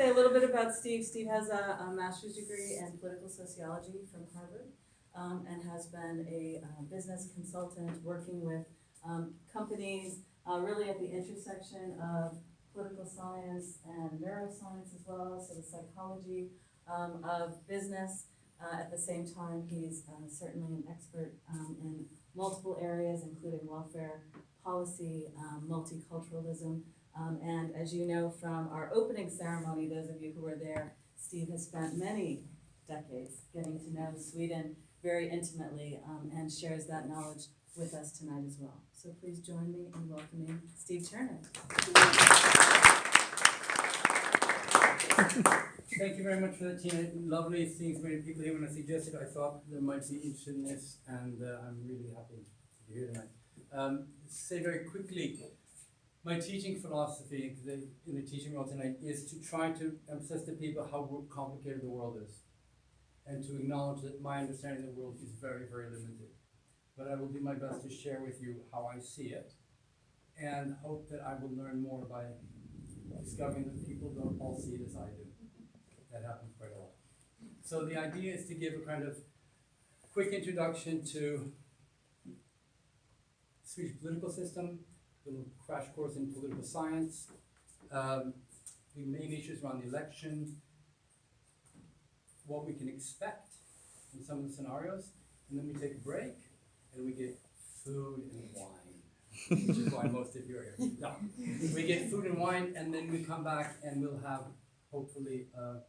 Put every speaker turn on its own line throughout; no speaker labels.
say a little bit about Steve. Steve has a master's degree in political sociology from Harvard, and has been a business consultant working with companies really at the intersection of political science and neuroscience as well, so the psychology of business. At the same time, he's certainly an expert in multiple areas, including welfare policy, multiculturalism, and as you know from our opening ceremony, those of you who were there, Steve has spent many decades getting to know Sweden very intimately, and shares that knowledge with us tonight as well. So please join me in welcoming Steve Turner.
Thank you very much for that, Tina. Lovely seeing so many people here. When I suggested, I thought there might be interest in this, and I'm really happy to be here tonight. Say very quickly, my teaching philosophy in the teaching role tonight is to try to emphasize to people how complicated the world is, and to acknowledge that my understanding of the world is very, very limited. But I will do my best to share with you how I see it, and hope that I will learn more by discovering that people don't all see it as I do. That happens quite a lot. So the idea is to give a kind of quick introduction to Swedish political system, a little crash course in political science, the main issues around the election, what we can expect in some of the scenarios, and then we take a break, and we get food and wine, which is why most of you are here. No, we get food and wine, and then we come back, and we'll have, hopefully, a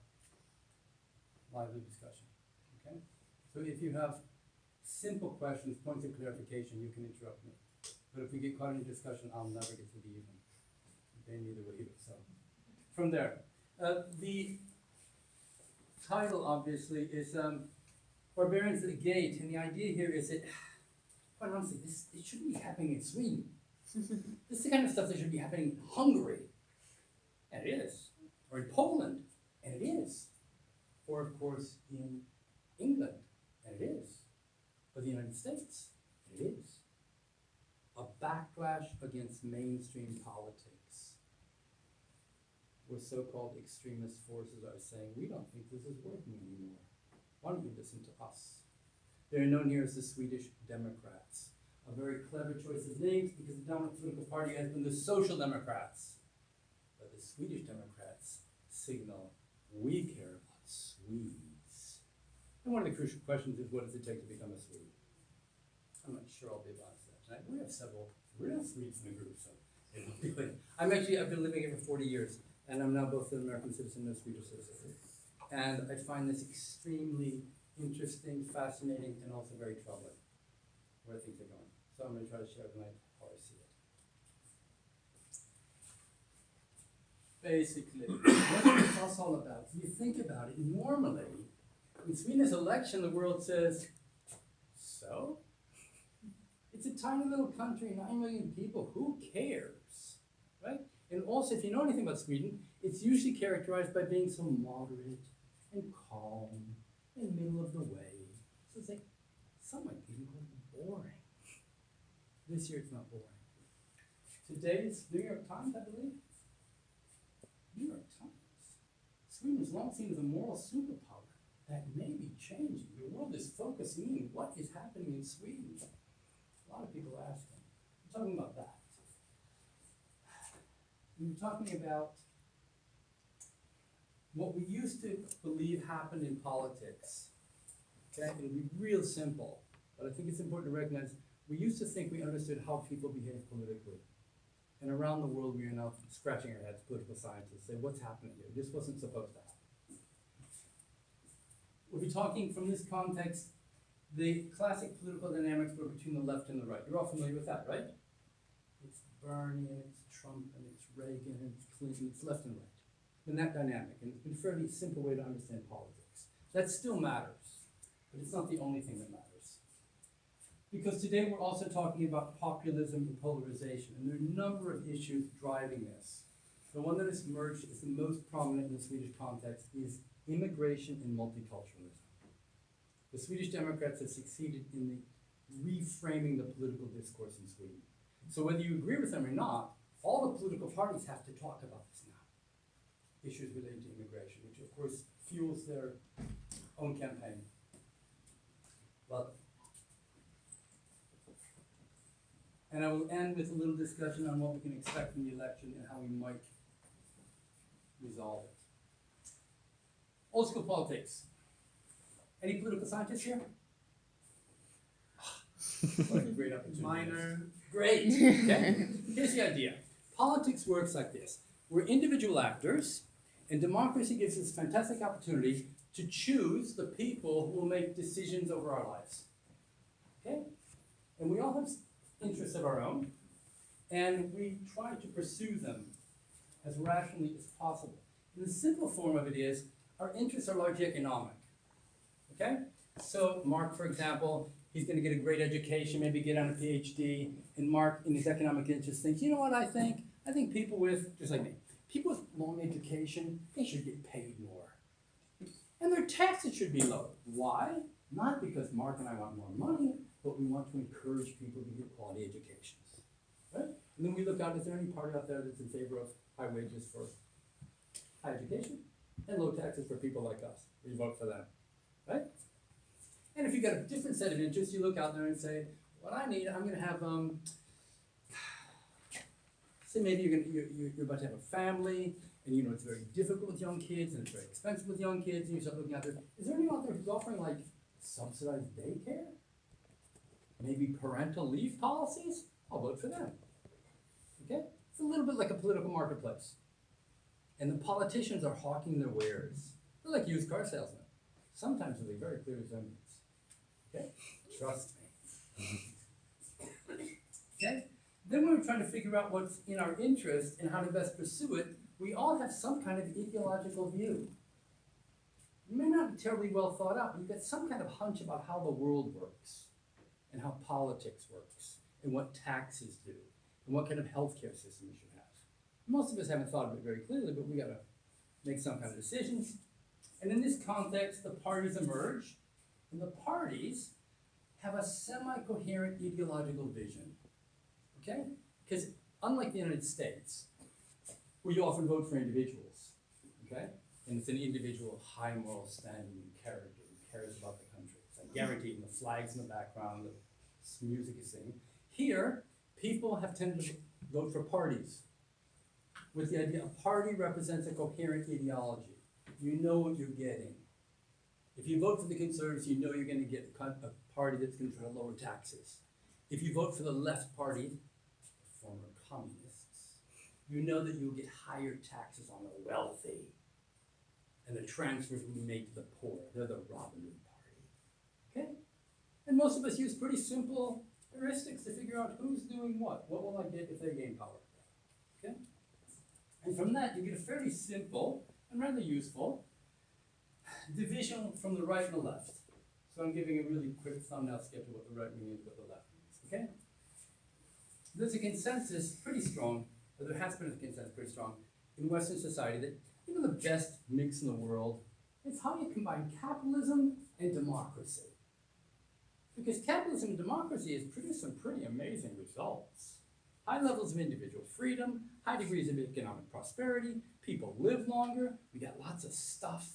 lively discussion, okay? So if you have simple questions, points of clarification, you can interrupt me. But if we get caught in a discussion, I'll never get through the evening. Okay, neither will you, so. From there, the title, obviously, is Barbarians at the Gate, and the idea here is that, quite honestly, it shouldn't be happening in Sweden. This is the kind of stuff that should be happening in Hungary, and it is, or in Poland, and it is, or of course in England, and it is, or the United States, and it is. A backlash against mainstream politics, where so-called extremist forces are saying, we don't think this is working anymore. Why don't you listen to us? They're known here as the Swedish Democrats. A very clever choice of names, because the dominant political party has been the Social Democrats. But the Swedish Democrats signal, we care about Swedes. And one of the crucial questions is, what does it take to become a Swede? I'm not sure I'll be able to answer that tonight. We have several real Swedes in the group, so I've been living here for 40 years, and I'm now both an American citizen and a Swedish citizen. And I find this extremely interesting, fascinating, and also very troubling, where things are going. So I'm going to try to share tonight how I see it. Basically, what is this all about? If you think about it, normally, in Sweden's election, the world says, so? It's a tiny little country, 9 million people, who cares, right? And also, if you know anything about Sweden, it's usually characterized by being so moderate and calm, in the middle of the way. So it's like, some might even call it boring. This year it's not boring. Today's New York Times, I believe. New York Times. Sweden was long seen as a moral superpower. That may be changing. The world is focusing in. What is happening in Sweden? A lot of people are asking. I'm talking about that. We're talking about what we used to believe happened in politics. Okay, it'll be real simple, but I think it's important to recognize we used to think we understood how people behave politically. And around the world, we are now scratching our heads, political scientists, say, what's happening here? This wasn't supposed to happen. We'll be talking from this context, the classic political dynamics were between the left and the right. You're all familiar with that, right? It's Bernie, and it's Trump, and it's Reagan, and it's Clinton, it's left and right. And that dynamic, and it's been a fairly simple way to understand politics. That still matters, but it's not the only thing that matters. Because today we're also talking about populism and polarization, and there are a number of issues driving this. The one that has emerged as the most prominent in the Swedish context is immigration and multiculturalism. The Swedish Democrats have succeeded in reframing the political discourse in Sweden. So whether you agree with them or not, all the political parties have to talk about this now. issues related to immigration, which of course fuels their own campaign. Well, and I will end with a little discussion on what we can expect from the election and how we might resolve it. Old school politics. Any political scientists here? What a great opportunity.
Minor.
Great. Okay. Here's the idea. Politics works like this. We're individual actors, and democracy gives us a fantastic opportunity to choose the people who will make decisions over our lives. Okay? And we all have interests of our own, and we try to pursue them as rationally as possible. And the simple form of it is, our interests are largely economic. Okay? So Mark, for example, he's going to get a great education, maybe get on a PhD, and Mark, in his economic interest, thinks, you know what I think? I think people with, just like me, people with long education, they should get paid more. And their taxes should be low. Why? Not because Mark and I want more money, but we want to encourage people to get quality educations. Right? And then we look out, is there any party out there that's in favor of high wages for high education and low taxes for people like us? We vote for them. Right? And if you've got a different set of interests, you look out there and say, what I need, I'm going to have, say maybe you're about to have a family, and you know it's very difficult with young kids, and it's very expensive with young kids, and you start looking out there. Is there anyone out there who's offering like subsidized daycare? Maybe parental leave policies? I'll vote for them. Okay? It's a little bit like a political marketplace. And the politicians are hawking their wares. They're like used car salesmen. Sometimes with a very clear resemblance. Okay? Trust me. Okay? Then when we're trying to figure out what's in our interest and how to best pursue it, we all have some kind of ideological view. It may not be terribly well thought out, but you've got some kind of hunch about how the world works, and how politics works, and what taxes do, and what kind of healthcare system we should have. Most of us haven't thought of it very clearly, but we gotta make some kind of decisions. And in this context, the parties emerge, and the parties have a semi-coherent ideological vision. Okay? Because unlike the United States, where you often vote for individuals, okay? And it's an individual of high moral standing and character who cares about the country. It's like guaranteed, and the flag's in the background, the music is singing. Here, people have tended to vote for parties, with the idea a party represents a coherent ideology. You know what you're getting. If you vote for the Conservatives, you know you're going to get a party that's going to try to lower taxes. If you vote for the left party, the former communists, you know that you'll get higher taxes on the wealthy, and the transfers will be made to the poor. They're the Robin Hood party. Okay? And most of us use pretty simple heuristics to figure out who's doing what. What will I get if they gain power? Okay? And from that, you get a fairly simple and rather useful division from the right and the left. So I'm giving a really quick thumbnail sketch of what the right means, what the left means. Okay? There's a consensus pretty strong, or there has been a consensus pretty strong in Western society that even the best mix in the world is how you combine capitalism and democracy. Because capitalism and democracy has produced some pretty amazing results. High levels of individual freedom, high degrees of economic prosperity, people live longer, we got lots of stuff,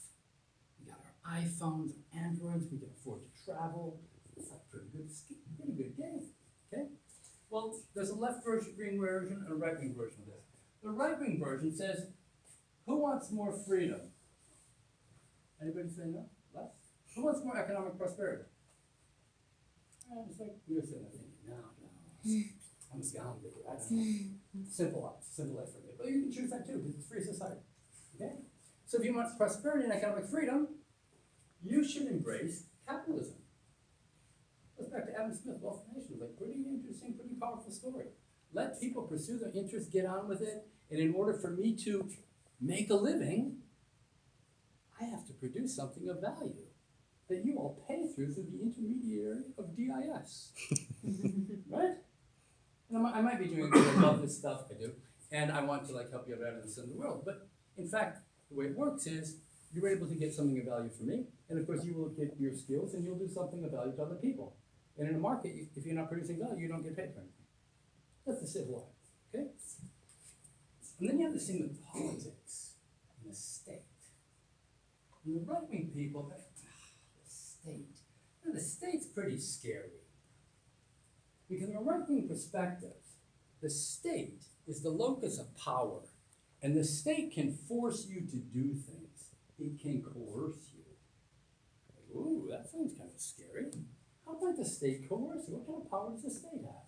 we got our iPhones, our Androids, we can afford to travel. It's a pretty good game, okay? Well, there's a left wing version and a right wing version of this. The right wing version says, who wants more freedom? Anybody say no? Left? Who wants more economic prosperity? It's like you're sitting there thinking, no. I'm astounded. I don't know. Simple life for me. But you can choose that too, because it's free society. Okay? So if you want prosperity and economic freedom, you should embrace capitalism. Goes back to Adam Smith, Wealth of Nations. Like, pretty interesting, pretty powerful story. Let people pursue their interests, get on with it, and in order for me to make a living, I have to produce something of value that you all pay through the intermediary of DIS. Right? And I might be doing it because I love this stuff, I do, and I want to like help you out better in the world. But in fact, the way it works is you're able to get something of value from me, and of course you will get your skills and you'll do something of value to other people. And in a market, if you're not producing value, you don't get paid for anything. That's the civil life, okay? And then you have this thing with politics. and the state. And the right-wing people, the state. And the state's pretty scary. Because from a right-wing perspective, the state is the locus of power, and the state can force you to do things. It can coerce you. Ooh, that sounds kind of scary. How might the state coerce you? What kind of power does the state have?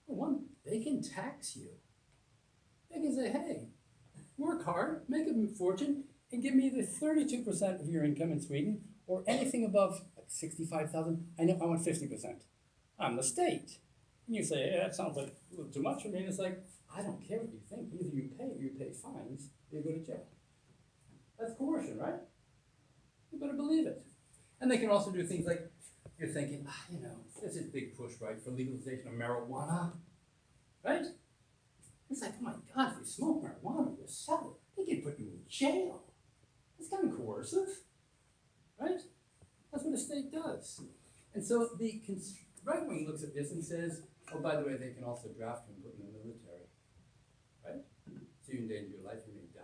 Well, one, they can tax you. They can say, hey, work hard, make a fortune, and give me either 32% of your income in Sweden, or anything above like 65,000. I want 50%. I'm the state. And you say, yeah, that sounds like a little too much for me. And it's like, I don't care what you think. Either you pay or you pay fines, or you go to jail. That's coercion, right? You better believe it. And they can also do things like, you're thinking, there's this big push, right, for legalization of marijuana, right? It's like, oh my God, if you smoke marijuana, you sell it, they can put you in jail. It's kind of coercive, right? That's what a state does. And so the right wing looks at this and says, oh, by the way, they can also draft you and put you in the military, right? So you endanger your life, you may die.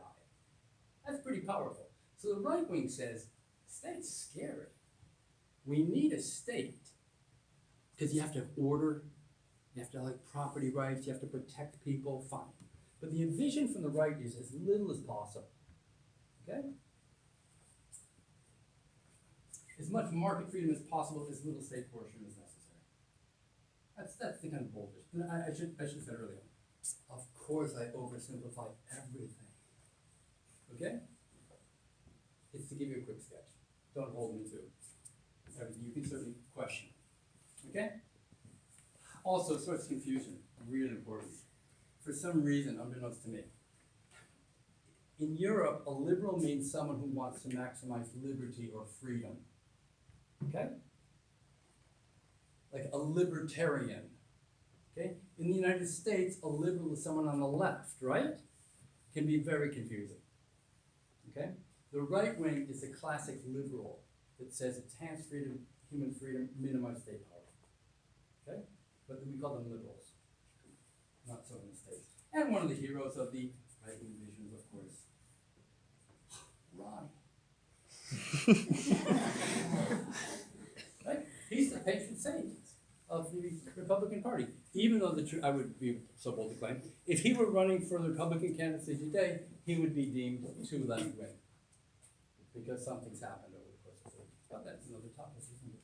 That's pretty powerful. So the right wing says, state's scary. We need a state because you have to have order, you have to have property rights, you have to protect people, fine. But the vision from the right is as little as possible, okay? As much market freedom as possible, as little state coercion as necessary. That's the kind of bold vision. And I should have said earlier, of course I oversimplify everything, okay? It's to give you a quick sketch. Don't hold me to everything. You can certainly question, okay? Also, source confusion, really important. For some reason, unbeknownst to me, in Europe, a liberal means someone who wants to maximize liberty or freedom, okay? Like a libertarian, okay? In the United States, a liberal is someone on the left, right? Can be very confusing, okay? The right wing is the classic liberal that says enhance freedom, human freedom, minimize state power, okay? But we call them liberals, not so in the States. And one of the heroes of the right-wing visions, of course, Ronnie. Right? He's the patron saint of the Republican Party. Even though I would be so bold to claim, if he were running for the Republican candidacy today, he would be deemed too left-wing. Because something's happened over the course of the week. But that's another topic, isn't it?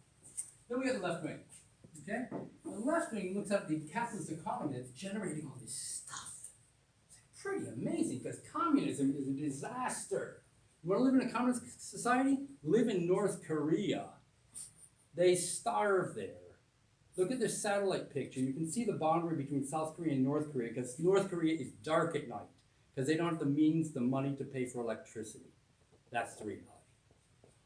Then we got the left wing. Okay? The left wing looks at the capitalist economy that's generating all this stuff. It's pretty amazing because communism is a disaster. You want to live in a communist society? Live in North Korea. They starve there. Look at this satellite picture. You can see the boundary between South Korea and North Korea because North Korea is dark at night because they don't have the means, the money to pay for electricity. That's the reality.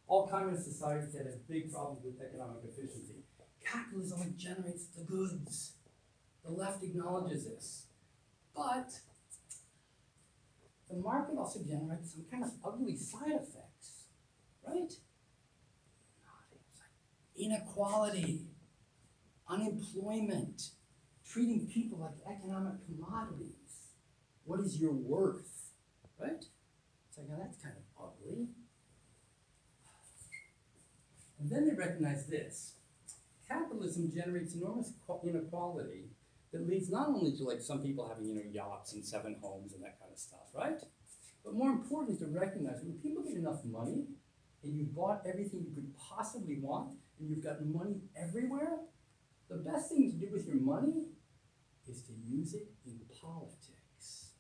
All communist societies that have big problems with economic efficiency. Capitalism only generates the goods. The left acknowledges this. But the market also generates some kind of ugly side effects, right? Inequality, unemployment, treating people like economic commodities. What is your worth, right? It's like, now that's kind of ugly. And then they recognize this. Capitalism generates enormous inequality that leads not only to some people having yachts and 7 homes and that kind of stuff, right? But more important is to recognize when people get enough money and you bought everything you could possibly want and you've got money everywhere, the best thing to do with your money is to use it in politics.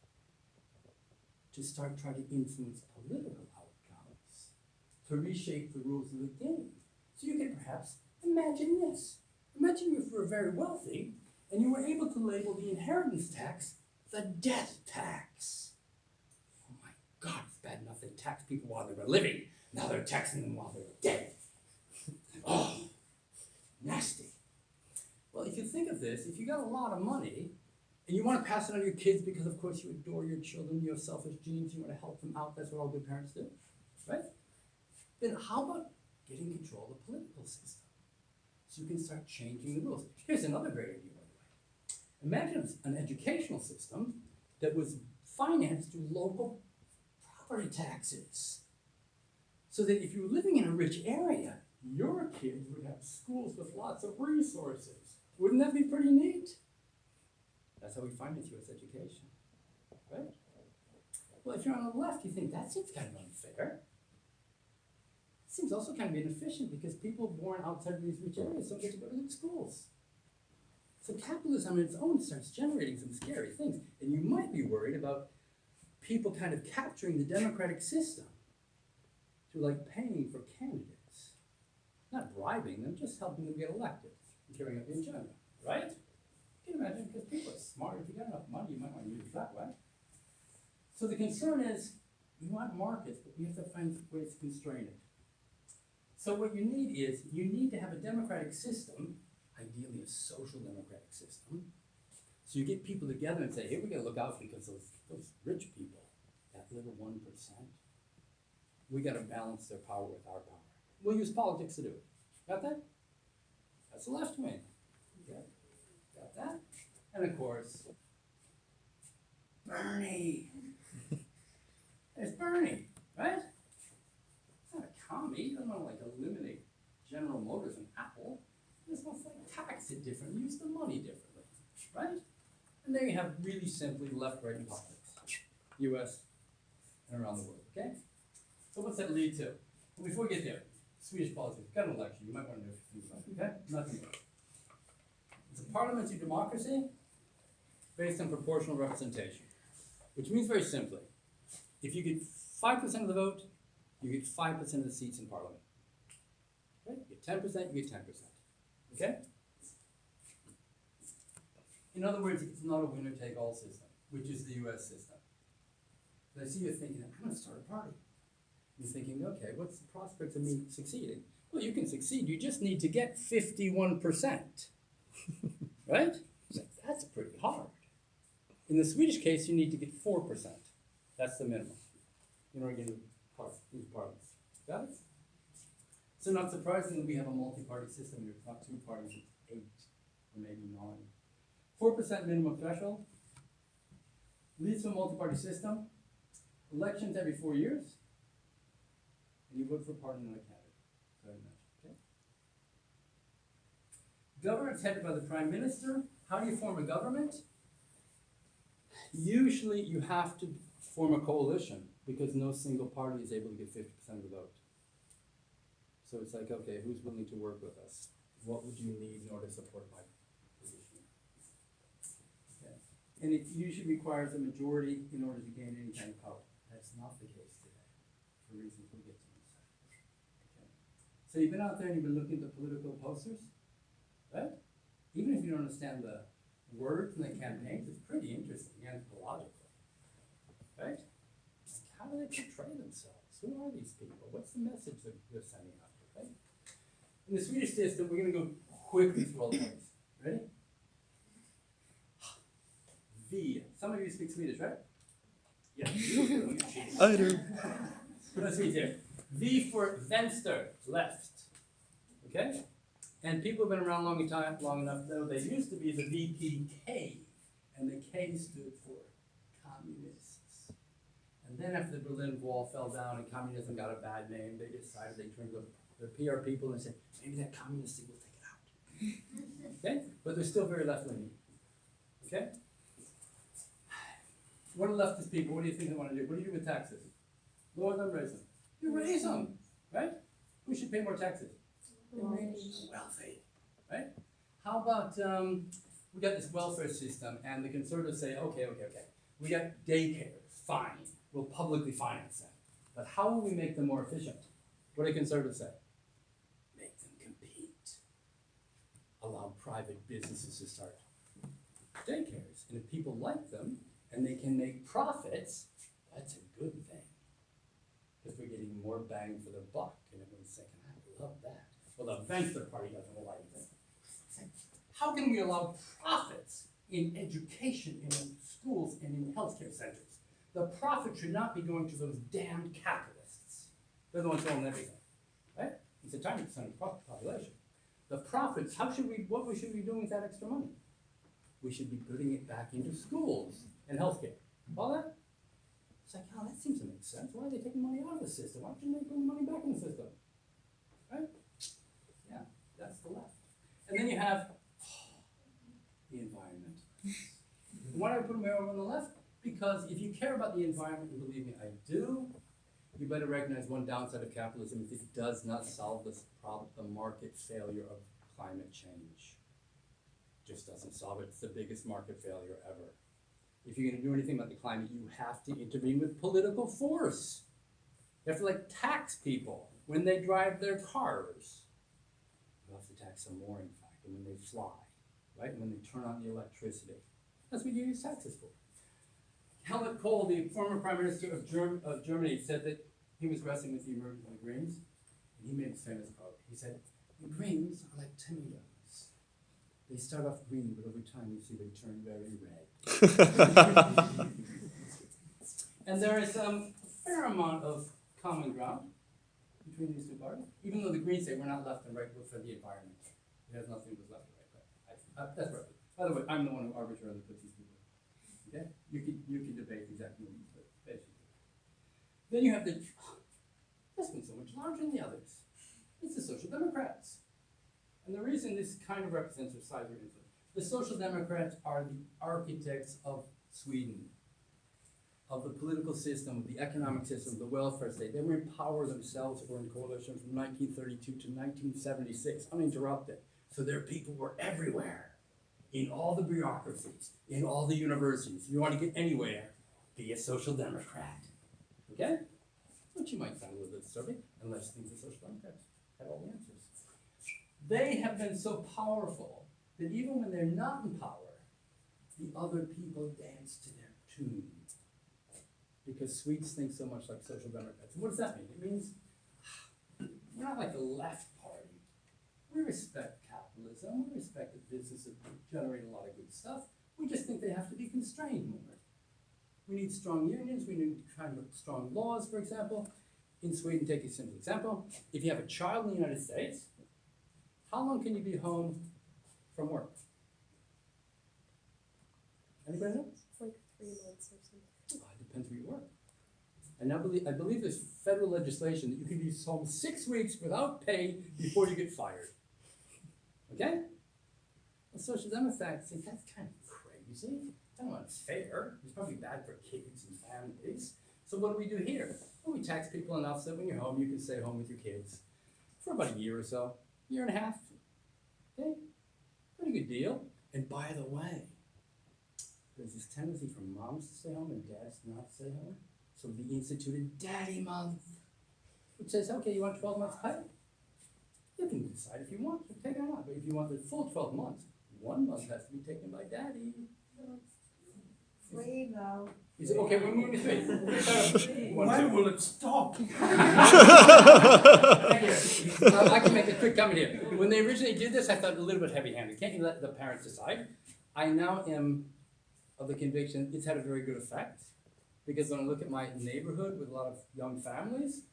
To start trying to influence political outcomes, to reshape the rules of the game. So you can perhaps imagine this. Imagine if you were very wealthy and you were able to label the inheritance tax the death tax. Oh my God, it's bad enough they tax people while they were living. Now they're taxing them while they're dead. Oh, nasty. Well, if you think of this, if you got a lot of money and you want to pass it on to your kids because, of course, you adore your children, you have selfish genes, you want to help them out, that's what all good parents do, right? Then how about getting control of the political system so you can start changing the rules? Here's another great idea, by the way. Imagine an educational system that was financed through local property taxes. So that if you were living in a rich area, your kids would have schools with lots of resources. Wouldn't that be pretty neat? That's how we finance U.S. education, right? Well, if you're on the left, you think that seems kind of unfair. It seems also kind of inefficient because people born outside of these rich areas don't get to go to good schools. So capitalism on its own starts generating some scary things. And you might be worried about people kind of capturing the democratic system through like paying for candidates. Not bribing them, just helping them get elected and carrying out the agenda, right? You can imagine, because people are smart. If you got enough money, you might want to use it that way. So the concern is, we want markets, but we have to find ways to constrain it. So what you need to have a democratic system, ideally a social democratic system. So you get people together and say, hey, we gotta look out because those rich people, that little 1%, we gotta balance their power with our power. We'll use politics to do it. Got that? That's the left wing. Okay. Got that? And of course, Bernie. There's Bernie, right? He's not a commie. He doesn't want to like eliminate General Motors and Apple. He just wants to like tax it differently, use the money differently, right? And there you have really simply left-right in politics, U.S. and around the world. Okay. So what's that lead to? Well, before we get there, Swedish politics. Got an election. You might want to know a few things about it. Okay. Nothing more. It's a parliamentary democracy based on proportional representation, which means very simply, if you get 5% of the vote, you get 5% of the seats in parliament. Okay? You get 10%, you get 10%. Okay? In other words, it's not a winner-take-all system, which is the US system. But I see you're thinking, I'm going to start a party. You're thinking, okay, what's the prospects of me succeeding? Well, you can succeed. You just need to get 51%. Right? Like, that's pretty hard. In the Swedish case, you need to get 4%. That's the minimum in order to get into parliaments. Got it? So not surprisingly, we have a multi-party system here. It's not 2 parties, it's 8 or maybe 9. 4% minimum threshold leads to a multi-party system. Elections every 4 years, and you vote for a party and not a candidate. So I imagine, okay? Government's headed by the prime minister. How do you form a government? Usually you have to form a coalition because no single party is able to get 50% of the vote. So it's like, okay, who's willing to work with us? What would you need in order to support my position? Okay. And it usually requires a majority in order to gain any kind of power. That's not the case today, for reasons we'll get to in a second. Okay. So you've been out there and you've been looking at the political posters, right? Even if you don't understand the words and the campaigns, it's pretty interesting anthropologically, right? Like, how do they portray themselves? Who are these people? What's the message that they're sending out, right? In the Swedish system, we're going to go quickly through all the parties. Ready? V. Some of you speak Swedish, right? Yeah.
I do.
Let's see here. V for vänster, left. Okay? And people have been around long enough, though they used to be the VPK, and the K stood for communists. And then after the Berlin Wall fell down and communism got a bad name, they decided they turned to their PR people and said, maybe that communist thing will take it out. Okay? But they're still very left-leaning. Okay? What are leftist people? What do you think they want to do? What do you do with taxes? Lower them, raise them. You raise them, right? Who should pay more taxes? The wealthy, right? How about we got this welfare system, and the conservatives say, okay. We got daycares, fine. We'll publicly finance them. But how will we make them more efficient? What do conservatives say? Make them compete. Allow private businesses to start daycares. And if people like them, and they can make profits, that's a good thing. Because we're getting more bang for the buck, and everyone's thinking, I love that. Well, the Vänster Party doesn't allow it. How can we allow profits in education, in schools, and in healthcare centers? The profit should not be going to those damned capitalists. They're the ones who own everything, right? It's a tiny percent of the population. The profits, what should we be doing with that extra money? We should be putting it back into schools and healthcare. All that? It's like, oh, that seems to make sense. Why are they taking money out of the system? Why shouldn't they bring money back in the system? Right? Yeah, that's the left. And then you have the environment. Why do I put them over on the left? Because if you care about the environment, and believe me, I do, you better recognize one downside of capitalism is it does not solve this problem, the market failure of climate change. Just doesn't solve it. It's the biggest market failure ever. If you're going to do anything about the climate, you have to intervene with political force. You have to tax people when they drive their cars. You have to tax them more, in fact, and when they fly, right? And when they turn on the electricity. That's what you use taxes for. Helmut Kohl, the former prime minister of Germany, said that he was wrestling with the emergence of the Greens, and he made this famous quote. He said, "The Greens are like tomatoes. They start off green, but over time you see they turn very red." And there is a fair amount of common ground between these two parties, even though the Greens say we're not left and right, we're for the environment. It has nothing to do with left and right. That's right. By the way, I'm the one who arbitrarily puts these people. Okay? You can debate exactly what you said, basically. Then you have this one's so much larger than the others. It's the Social Democrats. And the reason this kind of represents their size or influence, the Social Democrats are the architects of Sweden, of the political system, of the economic system, the welfare state. They were in power themselves or in coalition from 1932 to 1976, uninterrupted. So their people were everywhere, in all the bureaucracies, in all the universities. If you want to get anywhere, be a Social Democrat. Okay? Which you might find a little bit disturbing, unless you think the Social Democrats have all the answers. They have been so powerful that even when they're not in power, the other people dance to their tune. Because Swedes think so much like Social Democrats. And what does that mean? It means we're not like the left party. We respect capitalism. We respect that businesses generate a lot of good stuff. We just think they have to be constrained more. We need strong unions. We need kind of strong laws, for example. In Sweden, take a simple example. If you have a child in the United States, how long can you be home from work? Anybody know?
It's like 3 months or something.
It depends where you work. And I believe there's federal legislation that you can be home 6 weeks without pay before you get fired. Okay? The Social Democrats think that's kind of crazy. It's not unfair. It's probably bad for kids and families. So what do we do here? Well, we tax people enough so that when you're home, you can stay home with your kids for about a year or so. Year and a half. Okay? Pretty good deal. And by the way, there's this tendency for moms to stay home and dads not to stay home. So we instituted Daddy Month, which says, okay, you want 12 months pay? You can decide if you want to take it or not. But if you want the full 12 months, 1 month has to be taken by Daddy.
3 now.
He said, okay, we're moving to 3.
When will it stop?
Thank you. I can make a quick comment here. When they originally did this, I thought a little bit heavy-handed. Can't you let the parents decide? I now am of the conviction it's had a very good effect. Because when I look at my neighborhood with a lot of young families,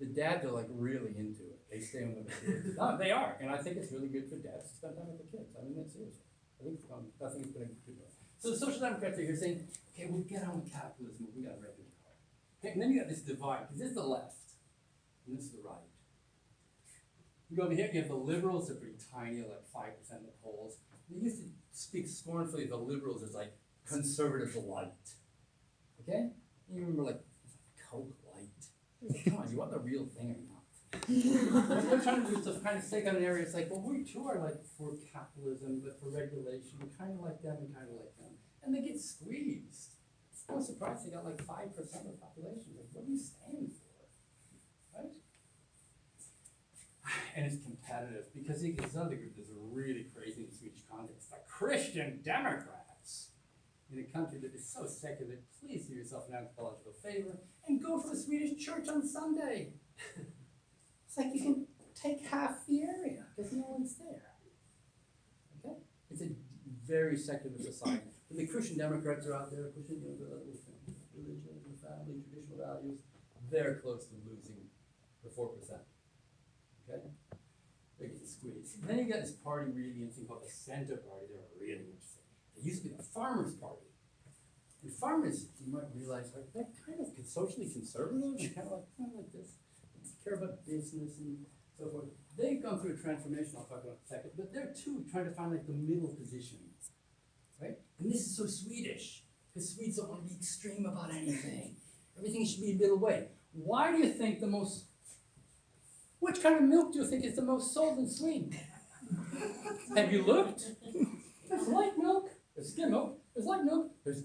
the dads are really into it. They stay home with the kids. No, they are. And I think it's really good for dads to spend time with the kids. I mean that seriously. I think it's been a good one. So the Social Democrats are here saying, okay, we'll get on with capitalism, we got regular power. Okay, and then you got this divide, because this is the left, and this is the right. You go over here, you have the liberals, they're pretty tiny, like 5% of the polls. They used to speak scornfully of the liberals as conservative light. Okay? You remember Coke Light. Come on, you want the real thing or not? What they're trying to do is to kind of stake on an area. It's well, we too are for capitalism, but for regulation. We're kind of like them and kind of like them. And they get squeezed. It's no surprise they got 5% of the population. What do you stand for? Right? And it's competitive because there's another group that's really crazy in the Swedish context. The Christian Democrats. In a country that is so secular, please do yourself an anthropological favor and go to the Swedish church on Sunday. It's you can take half the area because no one's there. Okay? It's a very secular society. And the Christian Democrats are out there pushing the other religion, the family, traditional values. They're close to losing the 4%. Okay? They're getting squeezed. And then you got this party really interesting called the Center Party. They're really interesting. They used to be the Farmers' Party. And farmers, you might realize, like, they're kind of socially conservative and kind of like this. They care about business and so forth. They've gone through a transformation, I'll talk about in a second, but they're too trying to find like the middle position, right? And this is so Swedish, because Swedes don't want to be extreme about anything. Everything should be a middle way. Why do you think which kind of milk do you think is the most sold in Sweden? Have you looked? There's light milk, there's skim milk, there's light milk, there's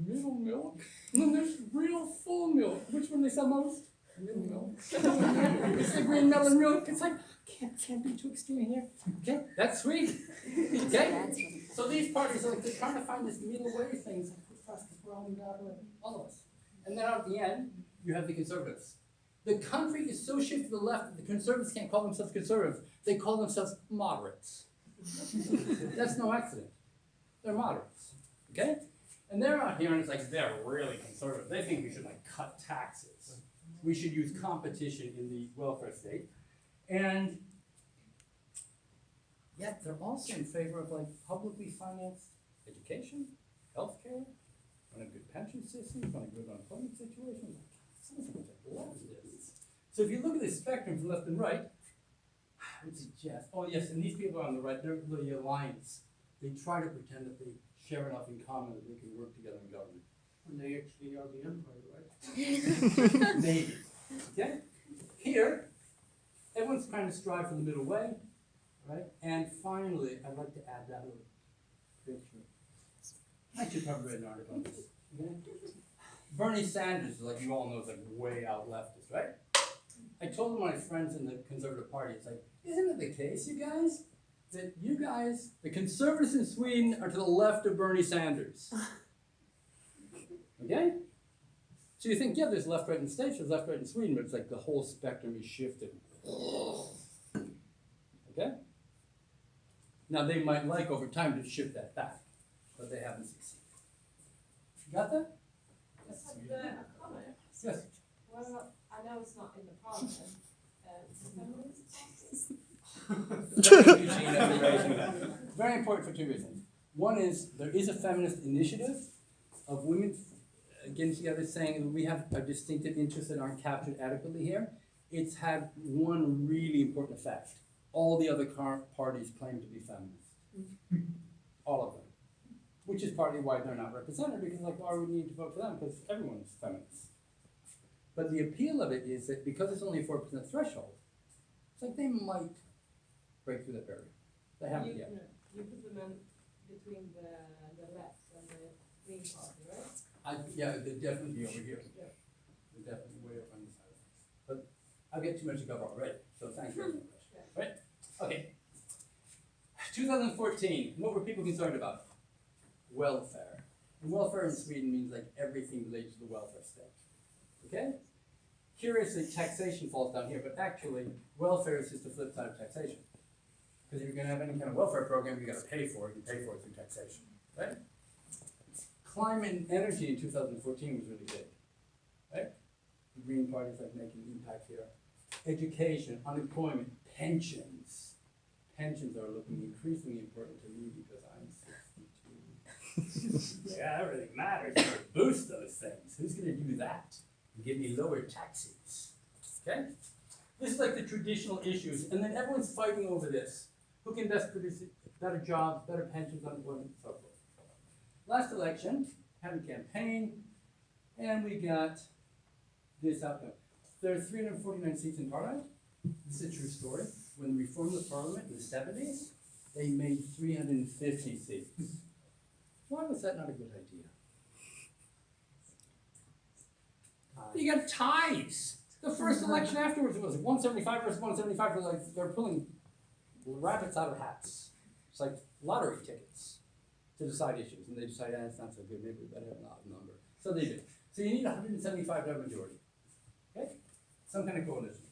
middle milk, and then there's real full milk. Which one they sell most? Middle milk. It's the green melon milk. It's like, can't be too extreme here. Okay, that's sweet. Okay? So these parties are like, they're trying to find this middle way things for us, because we're all in that way, all of us. And then at the end, you have the conservatives. The country is so shifted to the left that the conservatives can't call themselves conservatives. They call themselves moderates. That's no accident. They're moderates. Okay? And they're out here and it's like they're really conservative. They think we should like cut taxes. We should use competition in the welfare state. And yet they're also in favor of like publicly financed education, healthcare, on a good pension system, on a good unemployment situation. Sounds like leftists. So if you look at this spectrum from left and right, I would suggest, oh yes, and these people on the right, they're the alliance. They try to pretend that they share enough in common that they can work together in government.
And they actually are the empire, right?
Maybe. Okay? Here, everyone's trying to strive for the middle way, right? And finally, I'd like to add that little picture. I should probably read an article on this. Okay? Bernie Sanders, like you all know, is like way out leftist, right? I told my friends in the Conservative Party, it's like, isn't it the case, you guys, that you guys, the conservatives in Sweden, are to the left of Bernie Sanders? Okay? So you think, yeah, there's left, right in the States, there's left, right in Sweden, but it's like the whole spectrum is shifted. Okay? Now they might like over time to shift that back, but they haven't succeeded. You got that?
Just had a comment.
Yes.
Well, I know it's not in the parliament,
Very important for two reasons. One is there is a feminist initiative of women getting together saying that we have a distinctive interest that aren't captured adequately here. It's had one really important effect. All the other parties claim to be feminist. All of them. Which is partly why they're not represented, because like, why would we need to vote for them? Because everyone's feminist. But the appeal of it is that because it's only a 4% threshold, it's like they might break through that barrier. They haven't yet.
You put them in between the left and the Green Party, right?
Yeah, they'd definitely be over here. They're definitely way up on the side of things. But I've got too much to cover already, so thanks very much. Right? Okay. 2014, what were people concerned about? Welfare. And welfare in Sweden means like everything related to the welfare state. Okay? Curiously, taxation falls down here, but actually, welfare is just the flip side of taxation. Because if you're going to have any kind of welfare program, you got to pay for it. You pay for it through taxation, right? Climate and energy in 2014 was really big, right? The Green Party is like making an impact here. Education, unemployment, pensions. Pensions are looking increasingly important to me because I'm 62. Yeah, everything matters. You gotta boost those things. Who's going to do that? Give me lower taxes. Okay? This is like the traditional issues, and then everyone's fighting over this. Who can best produce better jobs, better pensions, unemployment, and so forth. Last election, had a campaign, and we got this outcome. There are 349 seats in Parliament. This is a true story. When we reformed the Parliament in the 70s, they made 350 seats. Why was that not a good idea? You got ties. The first election afterwards, it was 175 versus 175. They're pulling rabbits out of hats. It's like lottery tickets to decide issues. And they decided, it's not so good, maybe we better have an odd number. So they did. So you need 175 to have a majority. Okay? Some kind of coalition.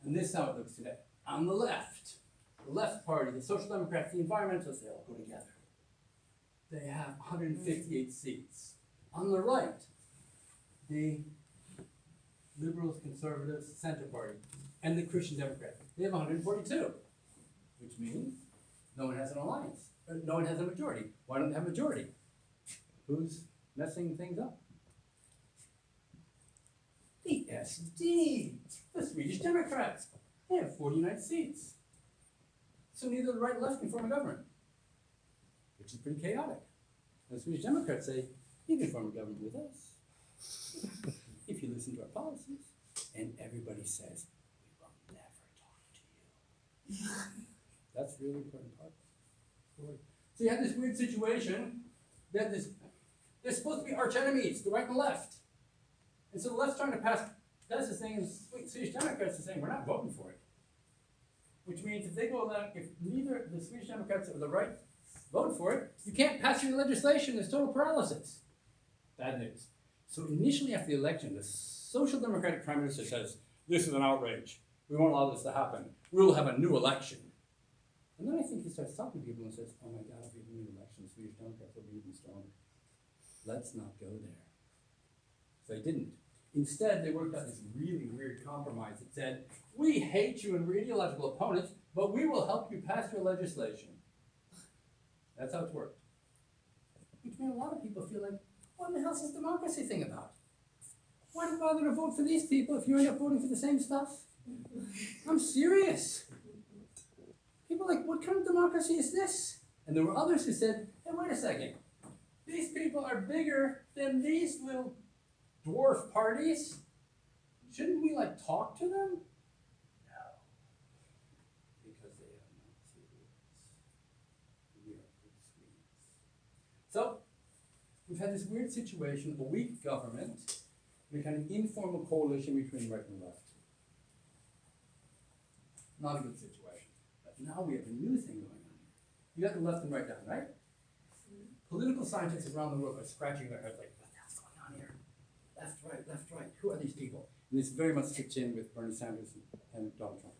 And this is how it looks today. On the left party, the Social Democrats, the Environmentalists, they all go together. They have 158 seats. On the right, the Liberals, Conservatives, Center Party, and the Christian Democrats. They have 142, which means no one has an alliance. No one has a majority. Why don't they have a majority? Who's messing things up? The SD, the Swedish Democrats. They have 49 seats. So neither the right or left can form a government, which is pretty chaotic. And the Swedish Democrats say, you can form a government with us if you listen to our policies. And everybody says, we will never talk to you. That's a really important part. So you have this weird situation that they're supposed to be arch enemies, the right and the left. And so the left's trying to pass, that's the thing, and the Swedish Democrats are saying, we're not voting for it. Which means if they go along, if neither the Swedish Democrats or the right vote for it, you can't pass your legislation, there's total paralysis. Bad news. So initially after the election, the Social Democratic Prime Minister says, this is an outrage. We won't allow this to happen. We will have a new election. And then I think he starts talking to people and says, oh my God, if we have a new election, the Swedish Democrats will be even stronger. Let's not go there. So they didn't. Instead, they worked out this really weird compromise that said, we hate you and we're ideological opponents, but we will help you pass your legislation. That's how it's worked. Which made a lot of people feel like, what the hell is this democracy thing about? Why do you bother to vote for these people if you end up voting for the same stuff? I'm serious. People are like, what kind of democracy is this? And there were others who said, hey, wait a second. These people are bigger than these little dwarf parties. Shouldn't we talk to them? No. Because they have Nazi roots. We are good Swedes. So, we've had this weird situation of a weak government and a kind of informal coalition between right and left. Not a good situation. But now we have a new thing going on here. You got the left and right down, right? Political scientists around the world are scratching their heads like, what the hell's going on here? Left, right. Who are these people? And this very much fits in with Bernie Sanders and Donald Trump.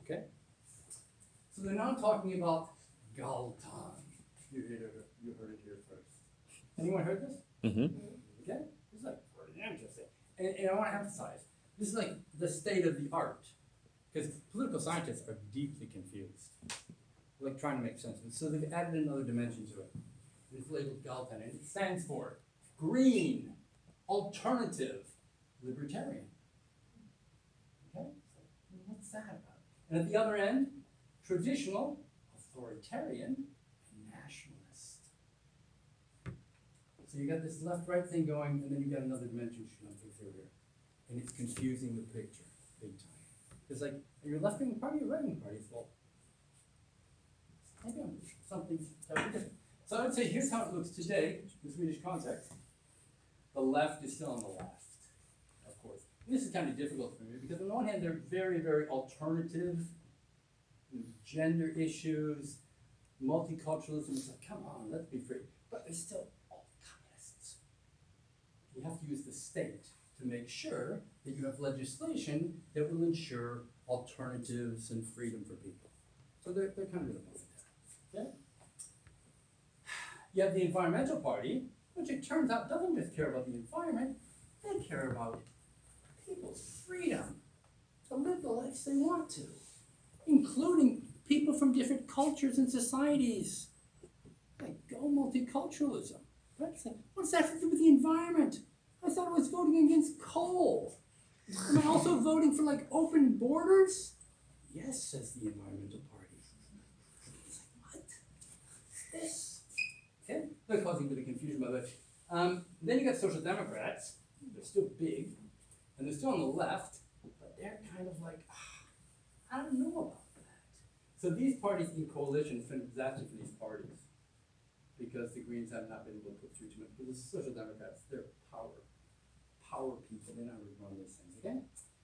Okay? So they're now talking about Galtan. You heard it here first. Anyone heard this?
Mm-hmm.
Okay? This is pretty interesting. And I want to emphasize, this is the state of the art. Because political scientists are deeply confused. They're trying to make sense of it. So they've added another dimension to it. It's labeled Galtan, and it stands for green, alternative, libertarian. Okay? So what's that about? And at the other end, traditional, authoritarian, and nationalist. So you got this left-right thing going, and then you got another dimension shooting through here. And it's confusing the picture big time. It's like, are you a left-wing party or right-wing party? Well, maybe I'm something totally different. So I would say here's how it looks today in the Swedish context. The left is still on the left, of course. And this is kind of difficult for me because on the one hand, they're very, very alternative, gender issues, multiculturalism. It's like, come on, let's be free. But they're still all communists. You have to use the state to make sure that you have legislation that will ensure alternatives and freedom for people. So they're kind of in the point there. Okay? You have the environmental party, which it turns out doesn't just care about the environment, they care about people's freedom to live the lives they want to, including people from different cultures and societies. Like, go multiculturalism. What's that to do with the environment? I thought I was voting against coal. Am I also voting for open borders? Yes, says the environmental party. It's like, what? This? Okay, they're causing a bit of confusion by the way. Then you got Social Democrats. They're still big, and they're still on the left, but they're kind of I don't know about that. So these parties in coalition, it's been a disaster for these parties because the Greens have not been able to put through too much. But the Social Democrats, they're power people. They know how to run these things. Okay.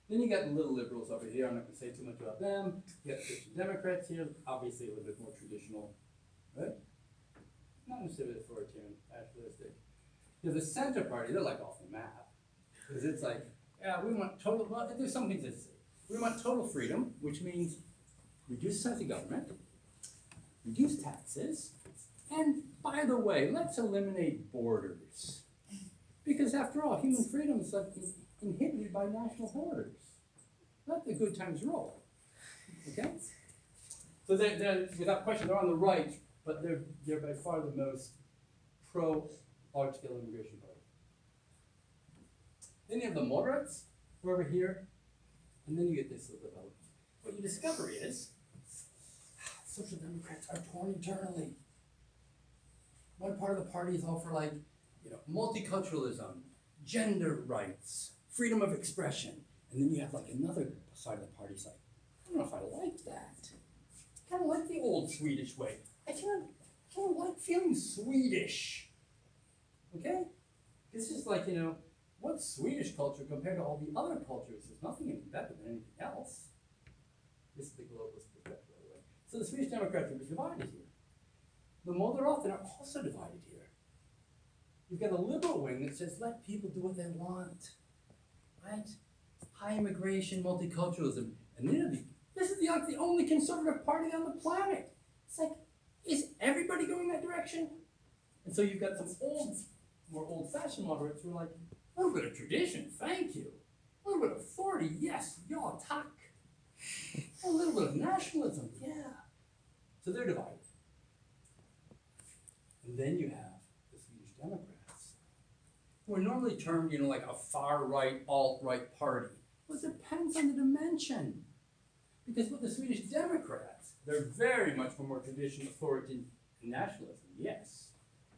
Then you got the little liberals over here. I'm not going to say too much about them. You got Christian Democrats here, obviously a little bit more traditional, right? Not necessarily authoritarian, nationalistic. You have the center party, they're off the map. Because it's yeah, we want total, well, there's some things that say, we want total freedom, which means reduce size of government, reduce taxes, and by the way, let's eliminate borders. Because after all, human freedom is inhibited by national borders. Let the good times roll. Okay? So they're without question, they're on the right, but they're by far the most pro large-scale immigration party. Then you have the moderates, who are over here, and then you get this little development. What you discover is, Social Democrats are torn internally. One part of the party is all for multiculturalism, gender rights, freedom of expression. And then you have another side of the party like, I don't know if I like that. I kind of like the old Swedish way. I kind of like feeling Swedish. Okay? This is what's Swedish culture compared to all the other cultures? There's nothing any better than anything else. This is the globalist perspective, by the way. So the Swedish Democrats are divided here. The Moderaterna are also divided here. You've got a liberal wing that says, let people do what they want, right? High immigration, multiculturalism, and this is the only conservative party on the planet. It's like, is everybody going that direction? And so you've got some more old-fashioned moderates who are like, a little bit of tradition, thank you. A little bit of authority, yes, y'all talk. A little bit of nationalism, yeah. So they're divided. And then you have the Swedish Democrats, who are normally termed, like a far-right, alt-right party. Well, it depends on the dimension. Because with the Swedish Democrats, they're very much for more traditional authority and nationalism, yes.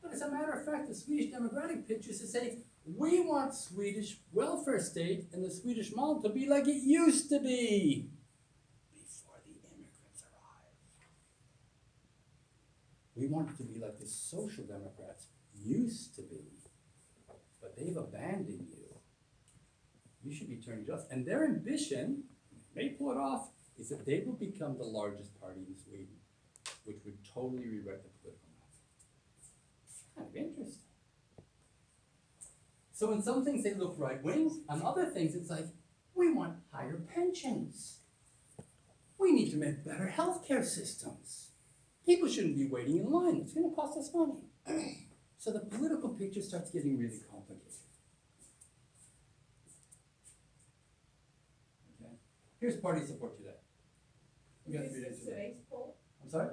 But as a matter of fact, the Swedish Democratic picture is to say, we want Swedish welfare state and the Swedish model to be like it used to be before the immigrants arrived. We want it to be like the Social Democrats used to be, but they've abandoned you. You should be turning to us. And their ambition, they may pull it off, is that they will become the largest party in Sweden, which would totally rewrite the political map. It's kind of interesting. So in some things they look right-wing, on other things it's like, we want higher pensions. We need to make better healthcare systems. People shouldn't be waiting in line, it's gonna cost us money. So the political picture starts getting really complicated. Okay, here's party support today. We got 3 days today. I'm sorry?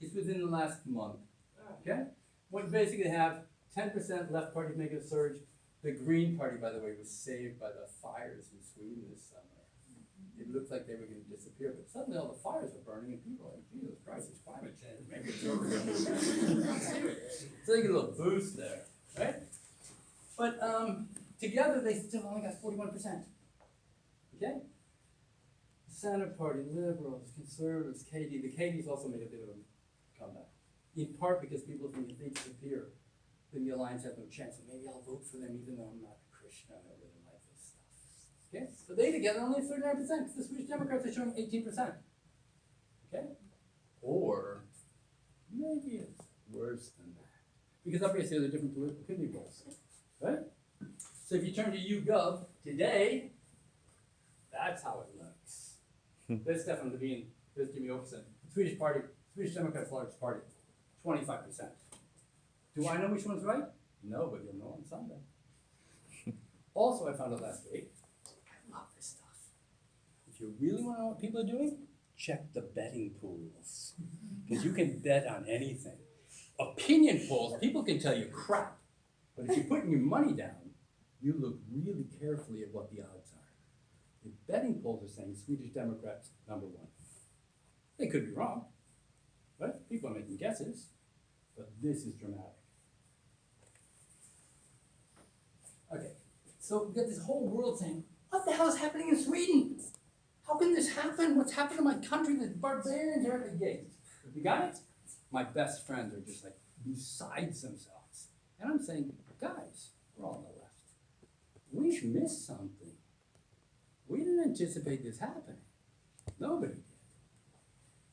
It's within the last month, okay? What basically have 10% left party making a surge. The Green Party, by the way, was saved by the fires in Sweden this summer. It looked like they were going to disappear, but suddenly all the fires were burning and people were like, Jesus Christ, it's climate change, maybe it's over. So they get a little boost there, right? But together they still only got 41%. Okay? Center Party, Liberals, Conservatives, KD. The KD's also made a bit of a comeback. In part because people think if they disappear, then the alliance has no chance, and maybe I'll vote for them even though I'm not a Christian, I don't really like this stuff. Okay? So they together only 39%, because the Swedish Democrats are showing 18%. Okay? Or maybe it's worse than that. Because obviously there are different political opinion polls. Right? So if you turn to YouGov today, that's how it looks. There's Stefan Levin, there's Jimmy Åkesson. Swedish Democrats' largest party, 25%. Do I know which one's right? No, but you'll know on Sunday. Also, I found out last week, I love this stuff. If you really want to know what people are doing, check the betting pools. Because you can bet on anything. Opinion polls, people can tell you crap. But if you're putting your money down, you look really carefully at what the odds are. The betting polls are saying Swedish Democrats, #1. They could be wrong, right? People are making guesses, but this is dramatic. Okay, so we've got this whole world saying, what the hell is happening in Sweden? How can this happen? What's happened to my country? The barbarians are at the gate. You got it? My best friends are just besides themselves. And I'm saying, guys, we're all on the left. We've missed something. We didn't anticipate this happening. Nobody did.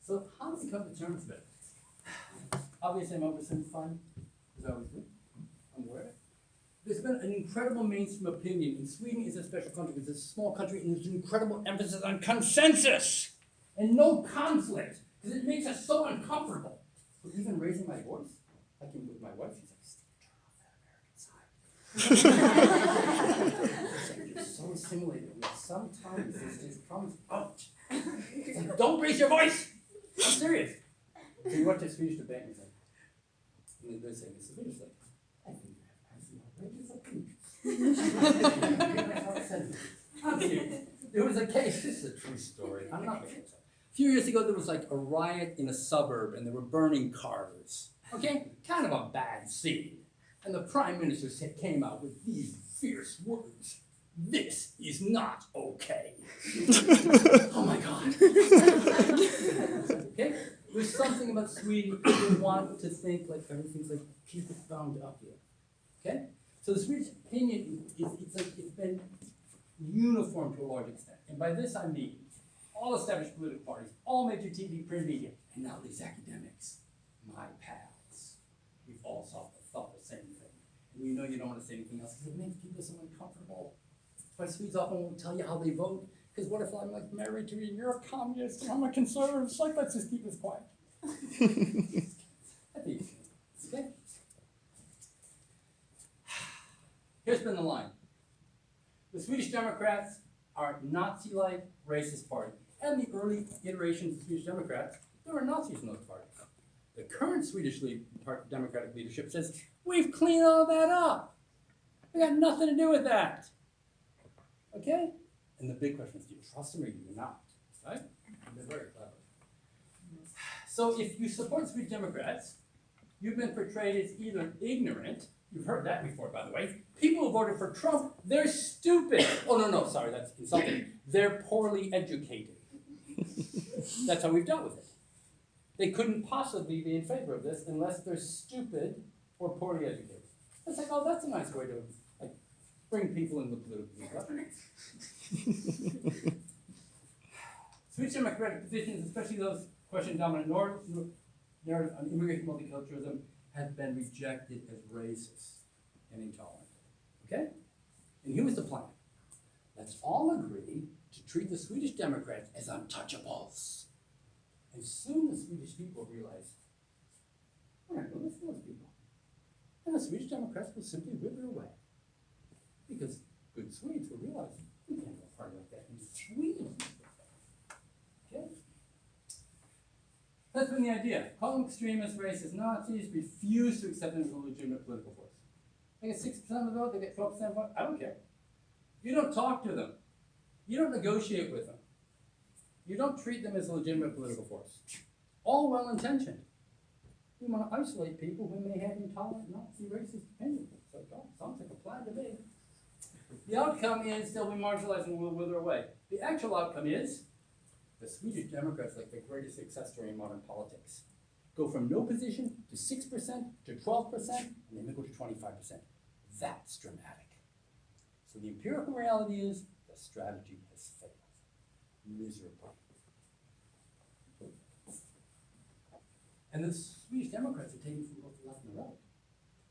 So how do we come to terms with it? Obviously, I'm oversimplifying, as I always do. I'm aware of it. There's been an incredible mainstream opinion, and Sweden is a special country because it's a small country and there's an incredible emphasis on consensus and no conflict, because it makes us so uncomfortable. But even raising my voice, I can with my wife, she's like, Steve, turn off that American side. You're so assimilated, and sometimes this just comes out. It's like, don't raise your voice! I'm serious. So you watch a Swedish debate and it's like, and they're saying, this is Swedish, like, I think There was a case, this is a true story, I'm not making this up. A few years ago, there was like a riot in a suburb and they were burning cars. Okay, kind of a bad scene. And the Prime Minister came out with these fierce words. This is not okay. Oh my God. Okay? There's something about Sweden, people want to think like everything's like, keep it bound up here. Okay? So the Swedish opinion it's been uniform to a large extent. And by this I mean all established political parties, all major TV, print media, and now these academics, my pals. We've all thought the same thing. And you know you don't want to say anything else because it makes people so uncomfortable. That's why Swedes often won't tell you how they vote. Because what if I'm like married to you and you're a communist and I'm a conservative? It's like, let's just keep this quiet. Okay? Here's been the line. The Swedish Democrats are Nazi-like racist party. And the early iterations of Swedish Democrats, there were Nazis in those parties. The current Swedish Democratic leadership says, we've cleaned all that up. We got nothing to do with that. Okay? And the big question is, do you trust them or do you not? Right? They're very clever. So if you support Swedish Democrats, you've been portrayed as either ignorant, you've heard that before, by the way. People who voted for Trump, they're stupid. Oh, no, sorry, that's insulting. They're poorly educated. That's how we've dealt with it. They couldn't possibly be in favor of this unless they're stupid or poorly educated. It's like, oh, that's a nice way to like bring people in the political discussion. Swedish Democratic positions, especially those questioning dominant narrative on immigration multiculturalism, have been rejected as racist and intolerant. Okay? And here was the plan. Let's all agree to treat the Swedish Democrats as untouchables. And soon the Swedish people realized, we're not going to listen to those people. And the Swedish Democrats will simply wither away. Because good Swedes will realize, we can't have a party like that in Sweden. Okay? That's been the idea. Call them extremists, racist, Nazis, refuse to accept them as a legitimate political force. They get 6% of the vote, they get 12% of the vote, I don't care. You don't talk to them. You don't negotiate with them. You don't treat them as a legitimate political force. All well-intentioned. You want to isolate people who may have intolerant Nazi racist opinions. It's like, oh, sounds like a plan to me. The outcome is they'll be marginalized and will wither away. The actual outcome is the Swedish Democrats, like the greatest success story in modern politics, go from no position to 6% to 12%, and then they go to 25%. That's dramatic. So the empirical reality is the strategy has failed miserably. And the Swedish Democrats are taking from both the left and the right.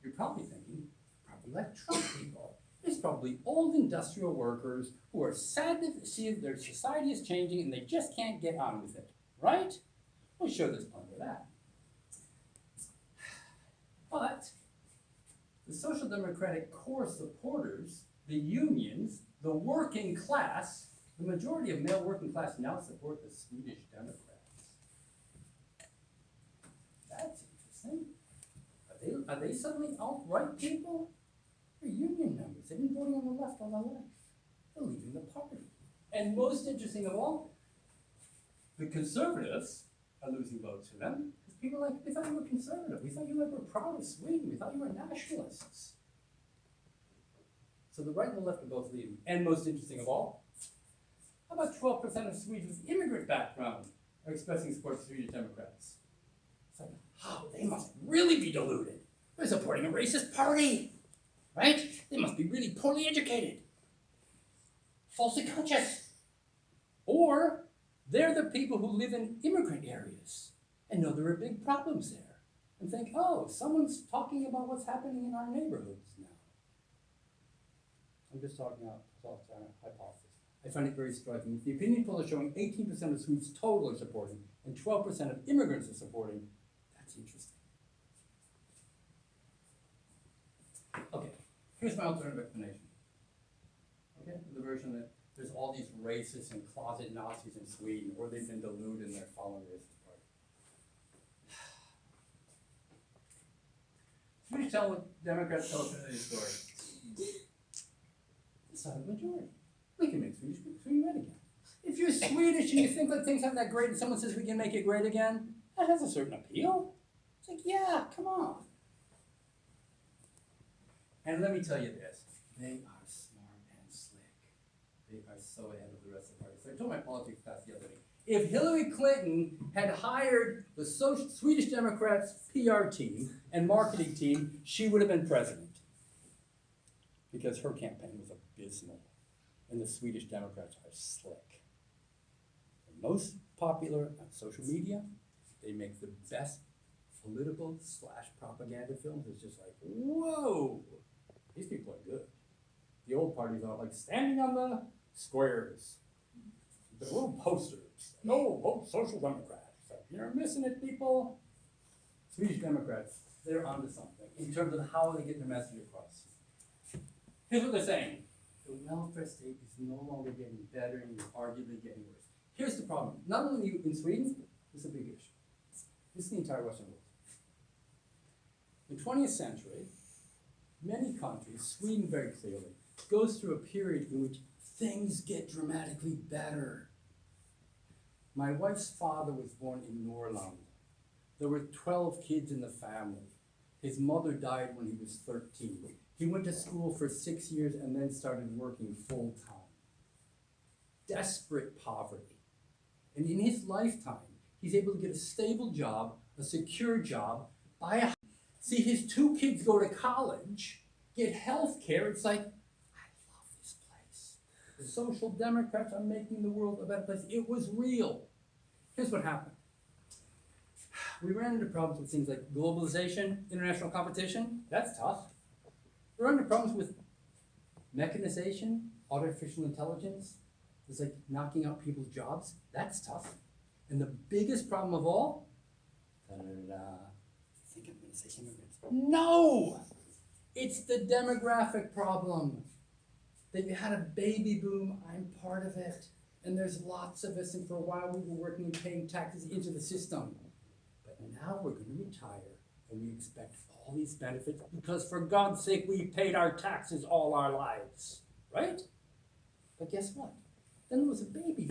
You're probably thinking, probably like Trump people. It's probably old industrial workers who are sad to see that their society is changing and they just can't get on with it, right? Well, sure, there's plenty of that. But the Social Democratic core supporters, the unions, the working class, the majority of male working class now support the Swedish Democrats. That's interesting. Are they suddenly alt-right people? They're union members. They've been voting on the left all their life. They're leaving the party. And most interesting of all, the conservatives are losing votes for them. Because people are like, we thought you were conservative. We thought you were proud of Sweden. We thought you were nationalists. So the right and the left are both leaving. And most interesting of all, how about 12% of Swedes with immigrant background are expressing support for Swedish Democrats? It's like, oh, they must really be deluded. They're supporting a racist party, right? They must be really poorly educated, falsely conscious. Or they're the people who live in immigrant areas and know there are big problems there and think, oh, someone's talking about what's happening in our neighborhoods now. I'm just talking out hypothesis. I find it very striking. The opinion poll is showing 18% of Swedes total are supporting and 12% of immigrants are supporting. That's interesting. Okay, here's my alternative explanation. Okay, the version that there's all these racists and closet Nazis in Sweden, or they've been deluded and they're following the racist party. Swedish Democrats tell us another story. silent majority. We can make Sweden red again. If you're Swedish and you think that things aren't that great and someone says we can make it great again, that has a certain appeal. It's like, yeah, come on. And let me tell you this, they are smart and slick. They are so ahead of the rest of the party. So I told my politics class the other day, if Hillary Clinton had hired the Swedish Democrats' PR team and marketing team, she would have been president. Because her campaign was abysmal. And the Swedish Democrats are slick. They're most popular on social media. They make the best political / propaganda films. It's just like, whoa, these people are good. The old parties are like standing on the squares. The little posters. No, vote Social Democrats. Like, you're missing it, people. Swedish Democrats, they're onto something in terms of how they get their message across. Here's what they're saying. The welfare state is no longer getting better and it's arguably getting worse. Here's the problem. Not only in Sweden, this is a big issue. This is the entire Western world. In the 20th century, many countries, Sweden very clearly, goes through a period in which things get dramatically better. My wife's father was born in Norrland. There were 12 kids in the family. His mother died when he was 13. He went to school for 6 years and then started working full time. Desperate poverty. And in his lifetime, he's able to get a stable job, a secure job, buy a house, see his 2 kids go to college, get health care. It's like, I love this place. The Social Democrats are making the world a better place. It was real. Here's what happened. We ran into problems with things like globalization, international competition. That's tough. We run into problems with mechanization, artificial intelligence. It's like knocking out people's jobs. That's tough. And the biggest problem of all, I think I'm going to say immigrants. No! It's the demographic problem. That you had a baby boom, I'm part of it. And there's lots of us, and for a while we were working and paying taxes into the system. But now we're going to retire, and we expect all these benefits because for God's sake, we paid our taxes all our lives, right? But guess what? Then there was a baby.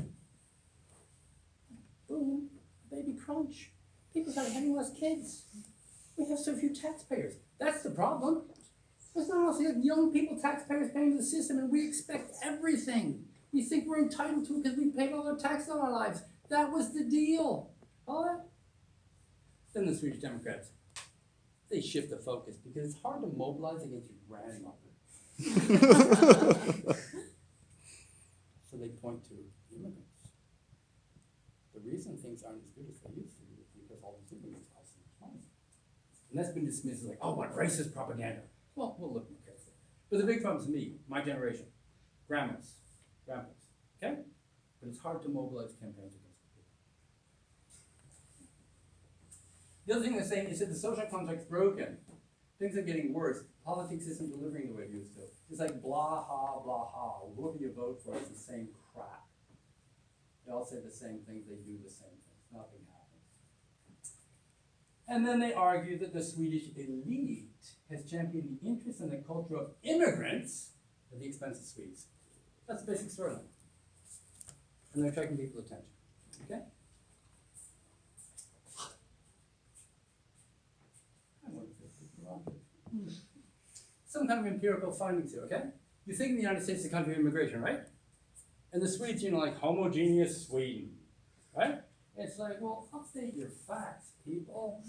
Boom, baby crunch. People started having less kids. We have so few taxpayers. That's the problem. There's not also young people, taxpayers paying to the system, and we expect everything. We think we're entitled to it because we paid all our taxes all our lives. That was the deal. All right? Then the Swedish Democrats, they shift the focus because it's hard to mobilize against your grandmother. So they point to immigrants. The reason things aren't as good as they used to be is because all these immigrants cost so much money. And that's been dismissed as like, oh, what racist propaganda. Well, we'll look more carefully. But the big problem is me, my generation, grandmas, okay? But it's hard to mobilize campaigns against the people. The other thing they're saying is that the social contract's broken. Things are getting worse. Politics isn't delivering the way it used to. It's like blah, ha, blah, ha. Whoever you vote for is the same crap. They all say the same things, they do the same things. Nothing happens. And then they argue that the Swedish elite has championed the interests and the culture of immigrants at the expense of Swedes. That's the basic storyline. And they're attracting people's attention. Okay? Some kind of empirical findings here, okay? You think the United States is a country of immigration, right? And the Swedes, like homogeneous Sweden, right? It's like, well, update your facts, people.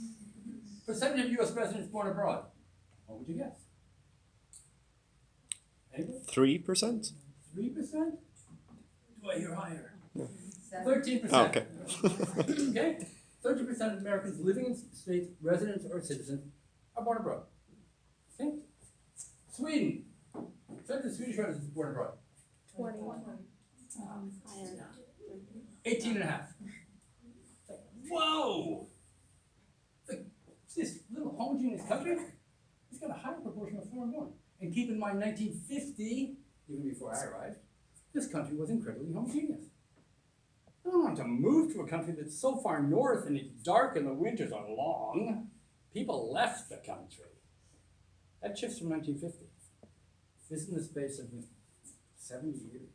Percentage of U.S. residents born abroad. What would you guess? Anybody?
3%?
3%? Do I hear higher? 13%.
Oh, okay.
Okay? 30% of Americans living in states, residents or citizens, are born abroad. Okay? Sweden. Percentage of Swedish residents born abroad.
21.
18.5. Whoa! This little homogeneous country, it's got a higher proportion of foreign born. And keep in mind, 1950, even before I arrived, this country was incredibly homogeneous. I don't want to move to a country that's so far north and it's dark and the winters are long. People left the country. That shifts from 1950. This is in the space of 70 years.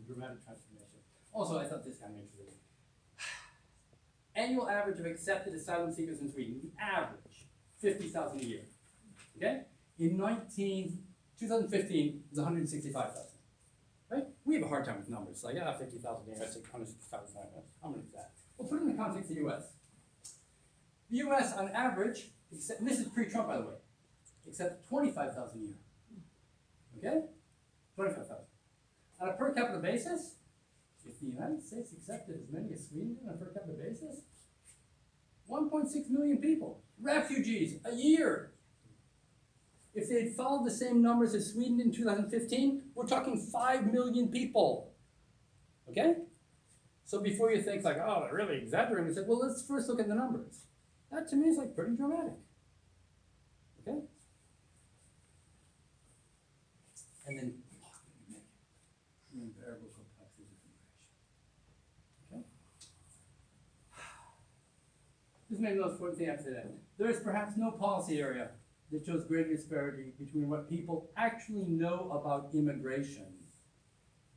Dramatic transformation. Also, I thought this kind of interesting. Annual average of accepted asylum seekers in Sweden, the average, 50,000 a year. Okay? In 2015, it was 165,000. Right? We have a hard time with numbers. Like, 50,000 a year, 160,000. How many is that? Well, put it in the context of the US. The US, on average, and this is pre-Trump, by the way, accepted 25,000 a year. Okay? 25,000. On a per capita basis, if the United States accepted as many as Sweden on a per capita basis, 1.6 million people, refugees, a year. If they had followed the same numbers as Sweden in 2015, we're talking 5 million people. Okay? So before you think like, oh, they're really exaggerating, we said, well, let's first look at the numbers. That to me is like pretty dramatic. Okay? And then variable complexity of immigration. Okay? This may be the most important thing I have to say. There is perhaps no policy area that shows greater disparity between what people actually know about immigration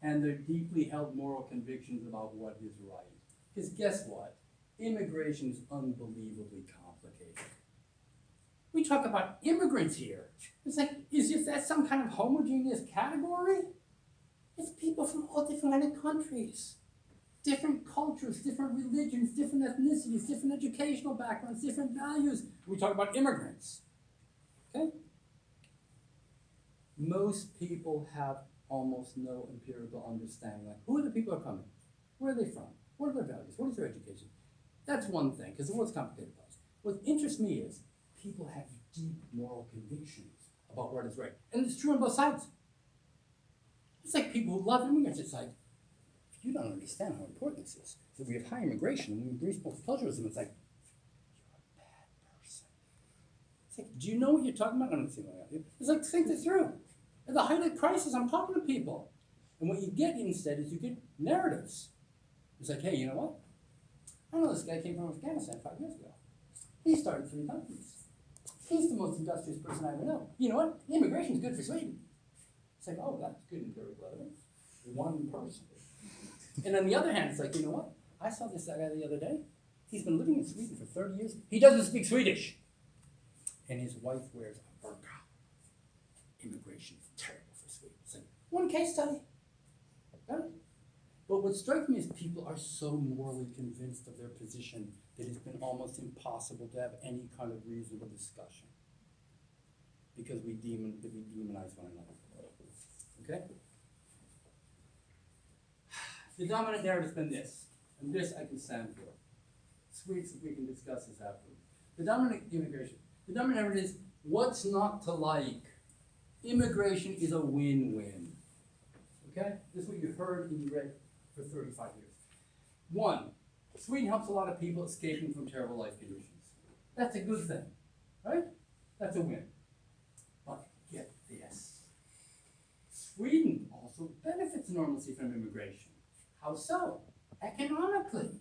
and their deeply held moral convictions about what is right. Because guess what? Immigration is unbelievably complicated. We talk about immigrants here. It's like, is if that some kind of homogeneous category? It's people from all different kind of countries, different cultures, different religions, different ethnicities, different educational backgrounds, different values. We talk about immigrants. Okay? Most people have almost no empirical understanding. Like, who are the people who are coming? Where are they from? What are their values? What is their education? That's one thing, because the world's complicated for us. What interests me is people have deep moral convictions about what is right. And it's true on both sides. It's like people who love immigrants. It's like, if you don't understand how important this is, that we have high immigration and we embrace multiculturalism, it's like, you're a bad person. It's like, do you know what you're talking about? I'm not saying that. It's like, think this through. At the height of the crisis, I'm talking to people. And what you get instead is you get narratives. It's like, hey, you know what? I know this guy came from Afghanistan 5 years ago. He started 3 companies. He's the most industrious person I ever know. You know what? Immigration is good for Sweden. It's like, oh, that's good empirical evidence. One person. And on the other hand, it's like, you know what? I saw this guy the other day. He's been living in Sweden for 30 years. He doesn't speak Swedish. And his wife wears a burqa. Immigration is terrible for Sweden. It's like, one case study. Right? But what strikes me is people are so morally convinced of their position that it's been almost impossible to have any kind of reasonable discussion. Because we demonize one another. Okay? The dominant narrative has been this, and this I can stand for. Sweets, we can discuss this afterwards. The dominant narrative is what's not to like. Immigration is a win-win. Okay? This is what you heard and you read for 35 years. 1, Sweden helps a lot of people escaping from terrible life conditions. That's a good thing, right? That's a win. But get this. Sweden also benefits enormously from immigration. How so? Economically.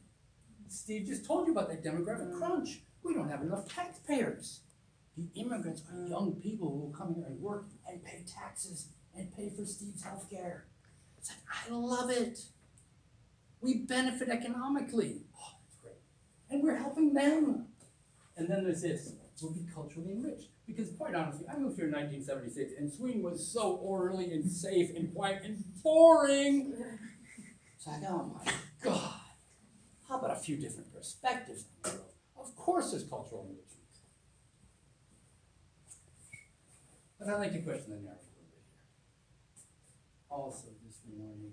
Steve just told you about that demographic crunch. We don't have enough taxpayers. The immigrants are young people who will come here and work and pay taxes and pay for Steve's health care. It's like, I love it. We benefit economically. Oh, that's great. And we're helping them. And then there's this. We'll be culturally enriched. Because quite honestly, I moved here in 1976, and Sweden was so orderly and safe and quiet and boring. It's like, oh my God. How about a few different perspectives on the world? Of course there's cultural enrichment. But I'd like to question the narrative a little bit here. Also, this morning,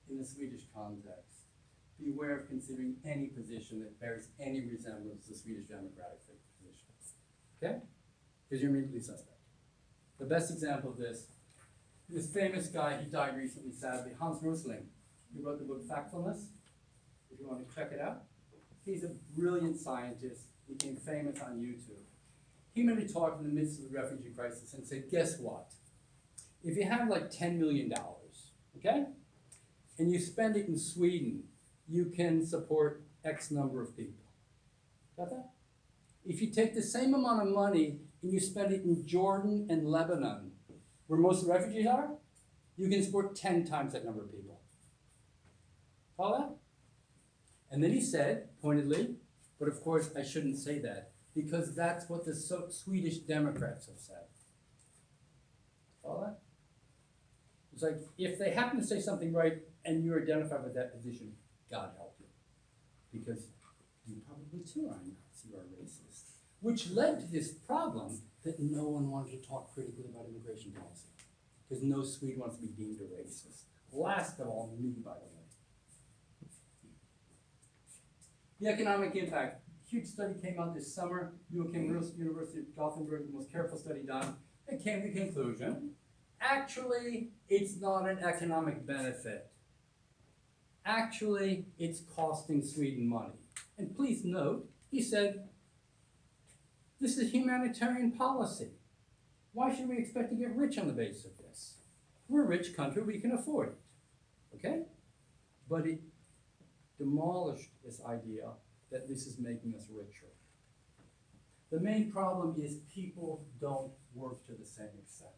in the Swedish context, beware of considering any position that bears any resemblance to the Swedish democratic position. Okay? Because you're immediately suspect. The best example of this famous guy, he died recently, sadly, Hans Rosling. He wrote the book Factfulness. If you want to check it out. He's a brilliant scientist, became famous on YouTube. He made a talk in the midst of the refugee crisis and said, guess what? If you have like $10 million, okay, and you spend it in Sweden, you can support X number of people. Got that? If you take the same amount of money and you spend it in Jordan and Lebanon, where most of the refugees are, you can support 10 times that number of people. Follow that? And then he said, pointedly, but of course I shouldn't say that, because that's what the Swedish Democrats have said. Follow that? It's like, if they happen to say something right and you identify with that position, God help you. Because you probably too are a Nazi or a racist. Which led to this problem that no one wanted to talk critically about immigration policy. Because no Swede wants to be deemed a racist. Last of all, me, by the way. The economic impact. Huge study came out this summer. University of Gothenburg, the most careful study done. It came to the conclusion, actually, it's not an economic benefit. Actually, it's costing Sweden money. And please note, he said, this is humanitarian policy. Why should we expect to get rich on the basis of this? We're a rich country, we can afford it. Okay? But it demolished this idea that this is making us richer. The main problem is people don't work to the same extent.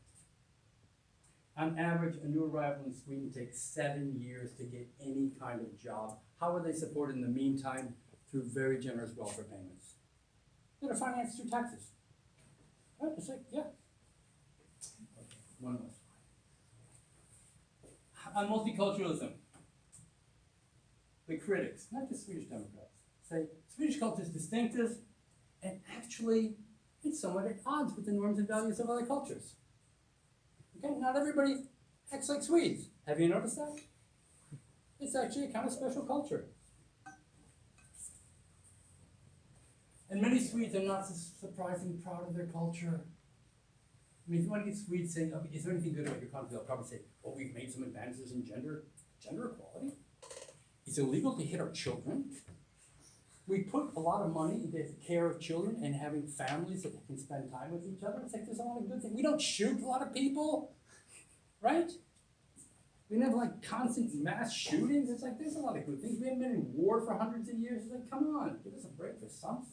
On average, a new arrival in Sweden takes 7 years to get any kind of job. How are they supported in the meantime? Through very generous welfare payments. They're financed through taxes. Right? It's like, yeah. Okay, one more slide. On multiculturalism, the critics, not the Swedish Democrats, say Swedish culture is distinctive and actually it's somewhat at odds with the norms and values of other cultures. Okay, not everybody acts like Swedes. Have you noticed that? It's actually a kind of special culture. And many Swedes are not surprisingly proud of their culture. I mean, if you want to get Swedes saying, oh, is there anything good about your country? They'll probably say, oh, we've made some advances in gender equality. It's illegal to hit our children. We put a lot of money into the care of children and having families that can spend time with each other. It's like there's a lot of good things. We don't shoot a lot of people, right? We don't have like constant mass shootings. It's like there's a lot of good things. We haven't been in war for hundreds of years. It's like, come on, give us a break for something.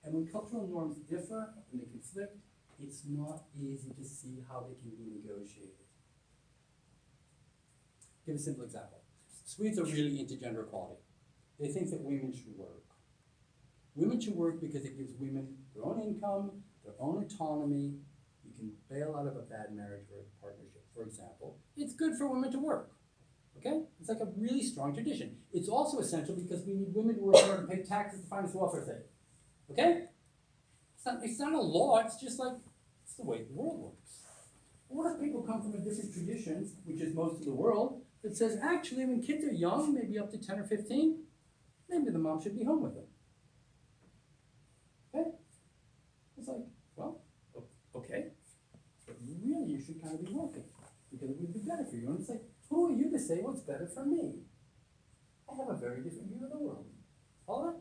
And when cultural norms differ, when they conflict, it's not easy to see how they can be negotiated. Give a simple example. Swedes are really into gender equality. They think that women should work. Women should work because it gives women their own income, their own autonomy. You can bail out of a bad marriage or a partnership, for example. It's good for women to work. Okay? It's like a really strong tradition. It's also essential because we need women to work hard and pay taxes to finance the welfare state. Okay? It's not a law, it's just like, it's the way the world works. What if people come from a different tradition, which is most of the world, that says, actually, when kids are young, maybe up to 10 or 15, maybe the mom should be home with them. Okay? It's like, well, okay. But really, you should kind of be working, because it would be better for you. And it's like, who are you to say what's better for me? I have a very different view of the world. All that?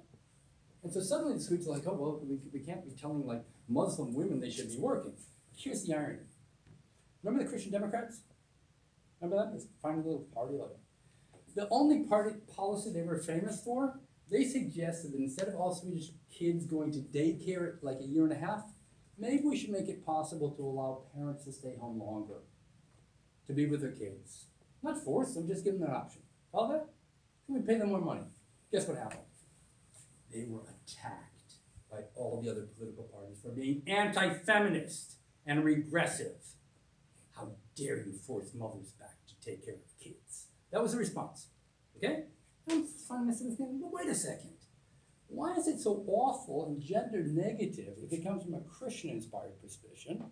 And so suddenly the Swedes are like, oh, well, we can't be telling, like, Muslim women they should be working. Here's the irony. Remember the Christian Democrats? Remember that? This fine little party like the only party policy they were famous for, they suggested that instead of all Swedish kids going to daycare at like 1.5 years, maybe we should make it possible to allow parents to stay home longer, to be with their kids. Not force them, just give them an option. All that? We pay them more money. Guess what happened? They were attacked by all the other political parties for being anti-feminist and regressive. How dare you force mothers back to take care of kids? That was the response. Okay? I'm finally thinking, well, wait a second. Why is it so awful and gender negative if it comes from a Christian-inspired position,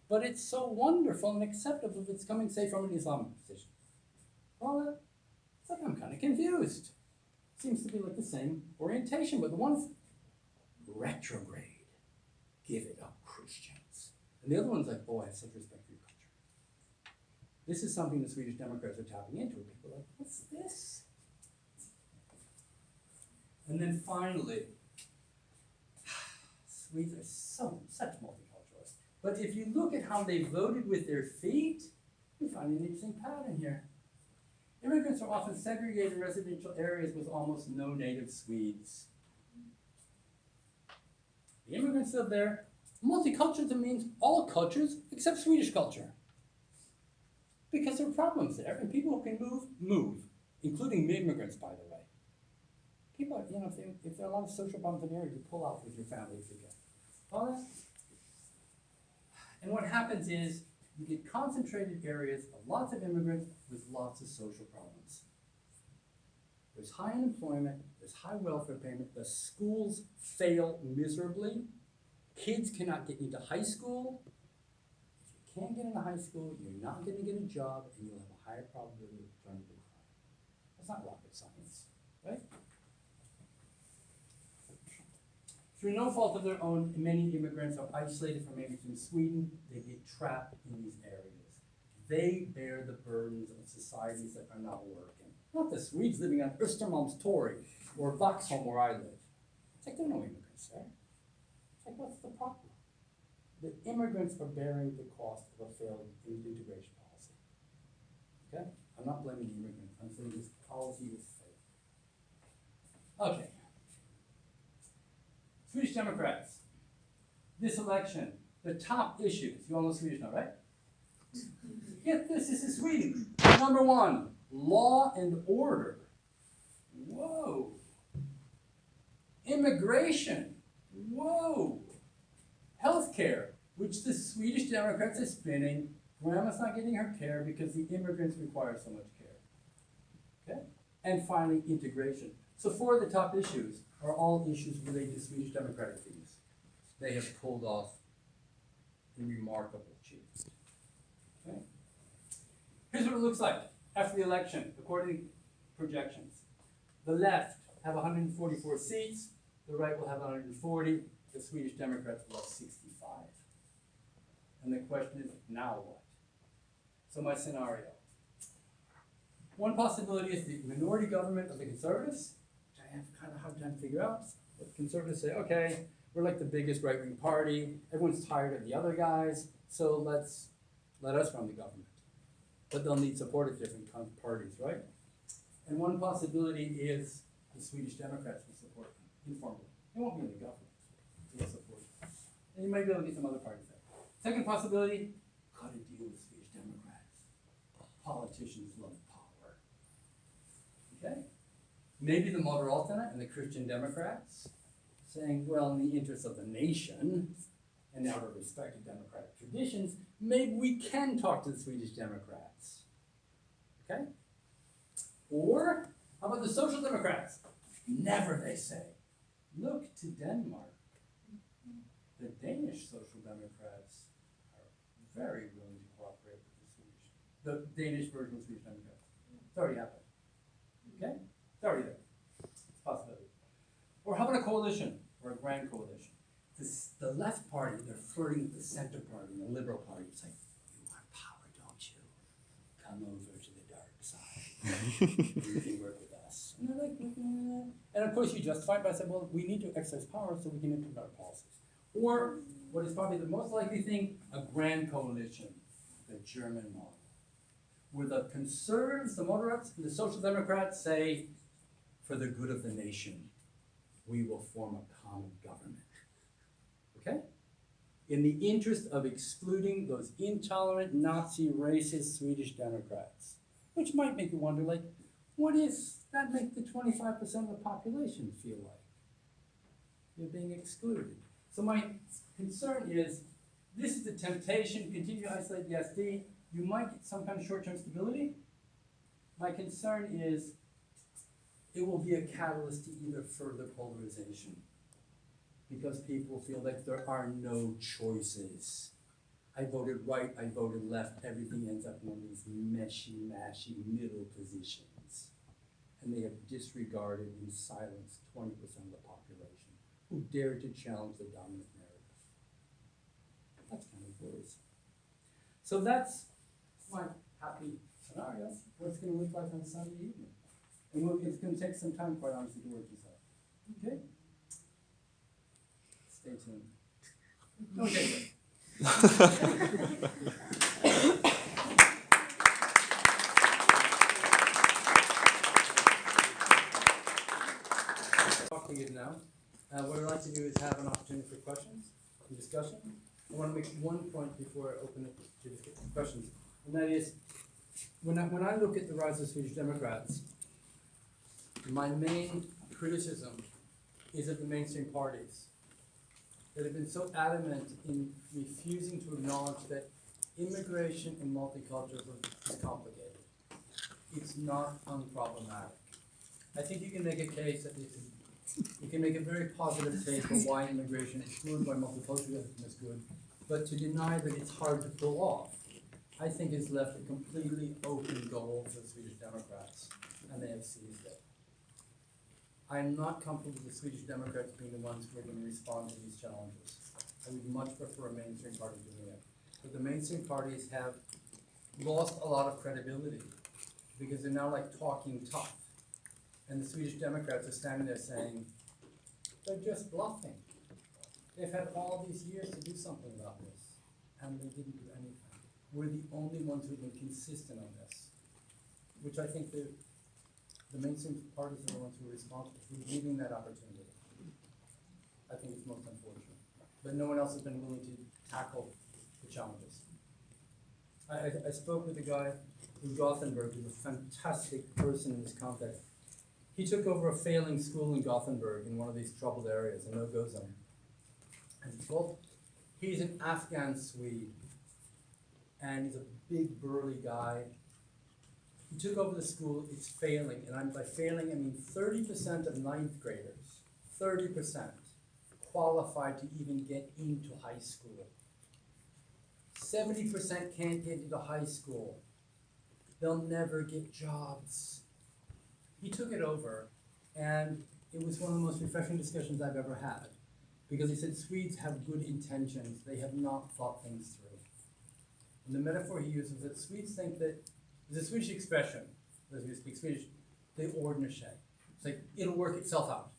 but it's so wonderful and acceptable if it's coming, say, from an Islamic position? Well, it's like I'm kind of confused. Seems to be like the same orientation, but the one's retrograde. Give it up, Christians. And the other one's like, oh, I have such respect for your culture. This is something the Swedish Democrats are tapping into. People are like, what's this? And then finally, Swedes are such multiculturalists. But if you look at how they voted with their feet, you find an interesting pattern here. Immigrants are often segregated in residential areas with almost no native Swedes. The immigrants live there, Multiculturalism means all cultures except Swedish culture. Because there are problems there, and people who can move, including immigrants, by the way. People, if there are a lot of social problems in the area, you pull out with your family if you can. All that. And what happens is you get concentrated areas of lots of immigrants with lots of social problems. There's high unemployment, there's high welfare payment, the schools fail miserably, kids cannot get into high school. If you can't get into high school, you're not going to get a job, and you'll have a higher probability of turning to crime. That's not rocket science, right? Through no fault of their own, many immigrants are isolated from immigrants in Sweden. They get trapped in these areas. They bear the burdens of societies that are not working. Not the Swedes living on Östermalmstorg or Vaxholm where I live. It's like there are no immigrants there. It's like, what's the problem? The immigrants are bearing the cost of a failed integration policy. Okay? I'm not blaming the immigrants. I'm saying this policy is failed. Okay. Swedish Democrats. This election, the top issues. You all know Swedish now, right? Get this is Sweden. Number 1, law and order. Whoa. Immigration. Whoa. Healthcare, which the Swedish Democrats are spinning. Grandma's not getting her care because the immigrants require so much care. Okay? And finally, integration. So 4 of the top issues are all issues related to Swedish Democratic views. They have pulled off a remarkable achievement. Okay? Here's what it looks like after the election, according to projections. The left have 144 seats, the right will have 140, the Swedish Democrats will have 65. And the question is, now what? So my scenario. One possibility is the minority government of the Conservatives, which I have kind of a hard time to figure out. But the Conservatives say, okay, we're like the biggest right-wing party, everyone's tired of the other guys, so let us run the government. But they'll need support of different parties, right? And one possibility is the Swedish Democrats will support them informally. They won't be in the government, they'll support them. And you might be able to get some other parties there. Second possibility, cut a deal with Swedish Democrats. Politicians love power. Okay? Maybe the Moderaterna and the Christian Democrats saying, well, in the interest of the nation, and out of respect to democratic traditions, maybe we can talk to the Swedish Democrats. Okay? Or, how about the Social Democrats? Never, they say. Look to Denmark. The Danish Social Democrats are very willing to cooperate with the Danish version of Swedish Democrats. It's already happened. Okay? It's already there. It's a possibility. Or how about a coalition, or a grand coalition? The left party, they're flirting with the center party and the liberal party. It's like, you want power, don't you? Come over to the dark side. You can work with us. And they're like, and of course you justify it by saying, well, we need to exercise power so we can implement our policies. Or, what is probably the most likely thing, a grand coalition, the German model, where the conservatives, the moderates, and the social democrats say, for the good of the nation, we will form a common government. Okay? In the interest of excluding those intolerant, Nazi, racist Swedish Democrats. Which might make you wonder, like, what if that makes the 25% of the population feel like you're being excluded? So my concern is, this is the temptation, continue to isolate the SD, you might get some kind of short-term stability. My concern is, it will be a catalyst to either further polarization, because people feel like there are no choices. I voted right, I voted left, everything ends up in one of these meshy middle positions. And they have disregarded and silenced 20% of the population who dared to challenge the dominant narrative. That's kind of worrisome. So that's my happy scenario. What's going to look like on Sunday evening. And it's going to take some time, quite honestly, to work this out. Okay? Stay tuned. Okay, Talking it now. What I'd like to do is have an opportunity for questions. in discussion. I want to make one point before I open it to questions, and that is, when I look at the rise of Swedish Democrats, my main criticism is of the mainstream parties that have been so adamant in refusing to acknowledge that immigration and multiculturalism is complicated. It's not unproblematic. I think you can make a case that you can make a very positive case for why immigration is good, why multiculturalism is good, but to deny that it's hard to pull off, I think has left a completely open goal for the Swedish Democrats, and they have seized it. I'm not comfortable with the Swedish Democrats being the ones who are going to respond to these challenges. I would much prefer a mainstream party doing it. But the mainstream parties have lost a lot of credibility because they're now like talking tough. And the Swedish Democrats are standing there saying, they're just bluffing. They've had all these years to do something about this, and they didn't do anything. We're the only ones who've been consistent on this, which I think the mainstream parties are the ones who are responsible for giving that opportunity. I think it's most unfortunate. But no one else has been willing to tackle the challenges. I spoke with a guy in Gothenburg who's a fantastic person in this context. He took over a failing school in Gothenburg in one of these troubled areas, a no-go zone. And he's an Afghan Swede, and he's a big burly guy. He took over the school, it's failing, and by failing I mean 30% of ninth graders, 30% qualified to even get into high school. 70% can't get into high school. They'll never get jobs. He took it over, and it was one of the most refreshing discussions I've ever had, because he said Swedes have good intentions, they have not thought things through. And the metaphor he used was that Swedes think that, there's a Swedish expression, those of you who speak Swedish, they ordnar sig. It's like, it'll work itself out.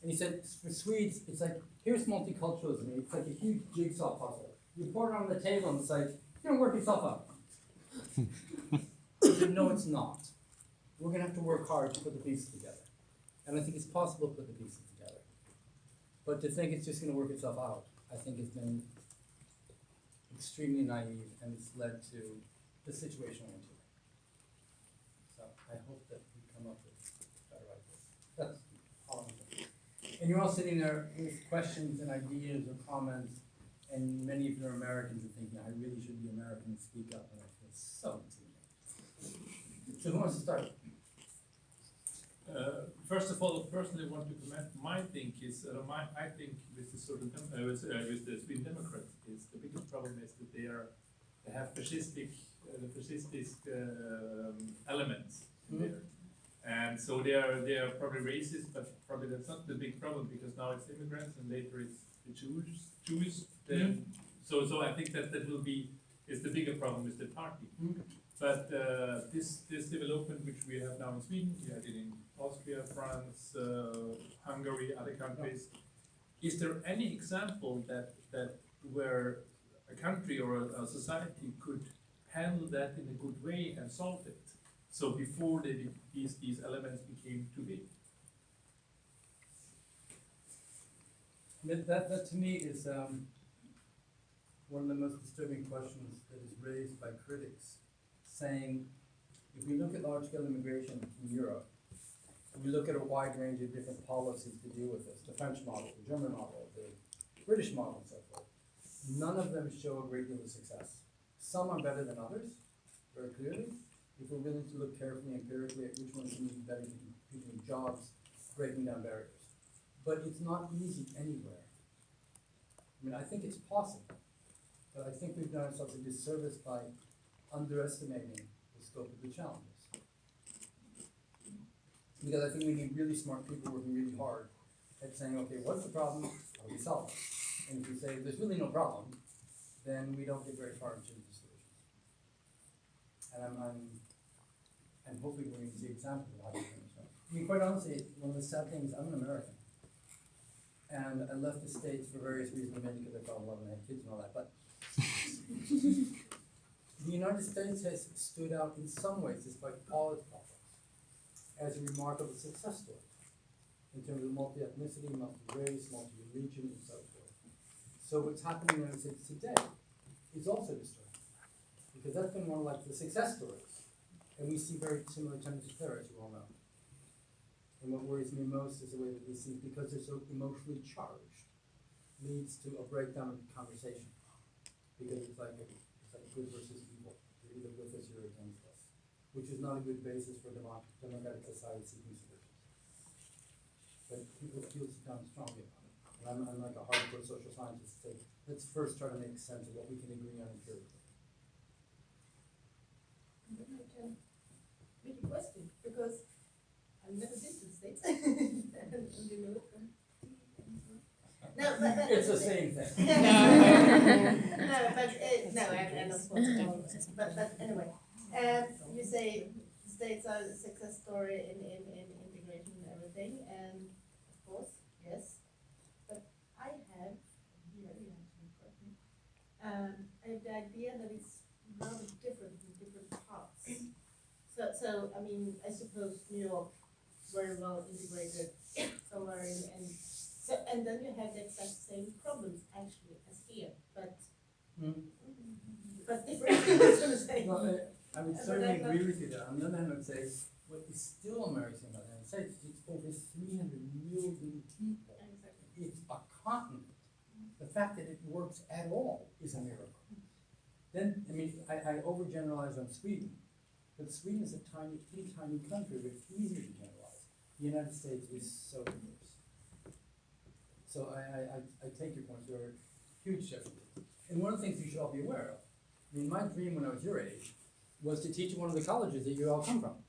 And he said, for Swedes, it's like, here's multiculturalism, it's like a huge jigsaw puzzle. You pour it on the table and it's like, it's gonna work itself out. He said, no, it's not. We're gonna have to work hard to put the pieces together. And I think it's possible to put the pieces together. But to think it's just gonna work itself out, I think has been extremely naive, and it's led to the situation we're in today. So I hope that we come up with better ideas. That's all I'm saying. And you're all sitting there with questions and ideas or comments, and many of you are Americans and thinking, I really should be American and speak up, and I feel so intimidated. So who wants to start?
First of all, personally, want to comment. My think is, I think with the with the Sweden Democrats, is the biggest problem is that they have fascistic elements in there, and so they are probably racist, but probably that's not the big problem, because now it's immigrants and later it's the Jews. So I think that will be is the bigger problem with the party. But this development which we have now in Sweden, we had it in Austria, France, Hungary, other countries. Is there any example that where a country or a society could handle that in a good way and solve it? So before these elements became too big.
That to me is one of the most disturbing questions that is raised by critics, saying, if we look at large-scale immigration in Europe, we look at a wide range of different policies to deal with this, the French model, the German model, the British model, and so forth. None of them show a great deal of success. Some are better than others, very clearly, if we're willing to look carefully, empirically, at which ones need better to be creating jobs, breaking down barriers. But it's not easy anywhere. I mean, I think it's possible, but I think we've done ourselves a disservice by underestimating the scope of the challenges. Because I think we need really smart people working really hard at saying, okay, what's the problem? How do we solve it? And if we say there's really no problem, then we don't get very far into the solutions. And I'm hoping we're going to see examples of how to finish that. I mean, quite honestly, one of the sad things, I'm an American. And I left the States for various reasons, mainly because I fell in love and had kids and all that, but the United States has stood out in some ways, despite all its problems, as a remarkable success story in terms of multi-ethnicity, multi-race, multi-religion, and so forth. So what's happening in the United States today is also disturbing, because that's been more like the success stories, and we see very similar tendencies there, as you all know. And what worries me most is the way that we see, because they're so emotionally charged, leads to a breakdown of conversation. Because it's like good versus evil. You're either with us, you're against us, which is not a good basis for democratic society seeking solutions. But people feel strongly about it. And I'm like a hardcore social scientist. Say, let's first try to make sense of what we can agree on empirically.
And then I can make a question, because I've never been to the States. And you know, no, but
It's the same thing.
no, and of course, but anyway, you say states are a success story in integration and everything, and of course, yes, but I have here, you have to correct me, I have the idea that it's rather different in different parts. So I mean, I suppose New York very well integrated somewhere and so, and then you have the exact same problems actually as here, but different. I was gonna say.
No, I would
But
certainly
I thought-
agree with you there. On the other hand, I would say, what is still American about the United States is it's over 300 million people.
Exactly.
It's a continent. The fact that it works at all is a miracle. Then, I mean, I overgeneralize on Sweden, but Sweden is a tiny, tiny country, but it's easy to generalize. The United States is so diverse. So I take your point, there are huge differences. And one of the things you should all be aware of, I mean, my dream when I was your age was to teach at one of the colleges that you all come from.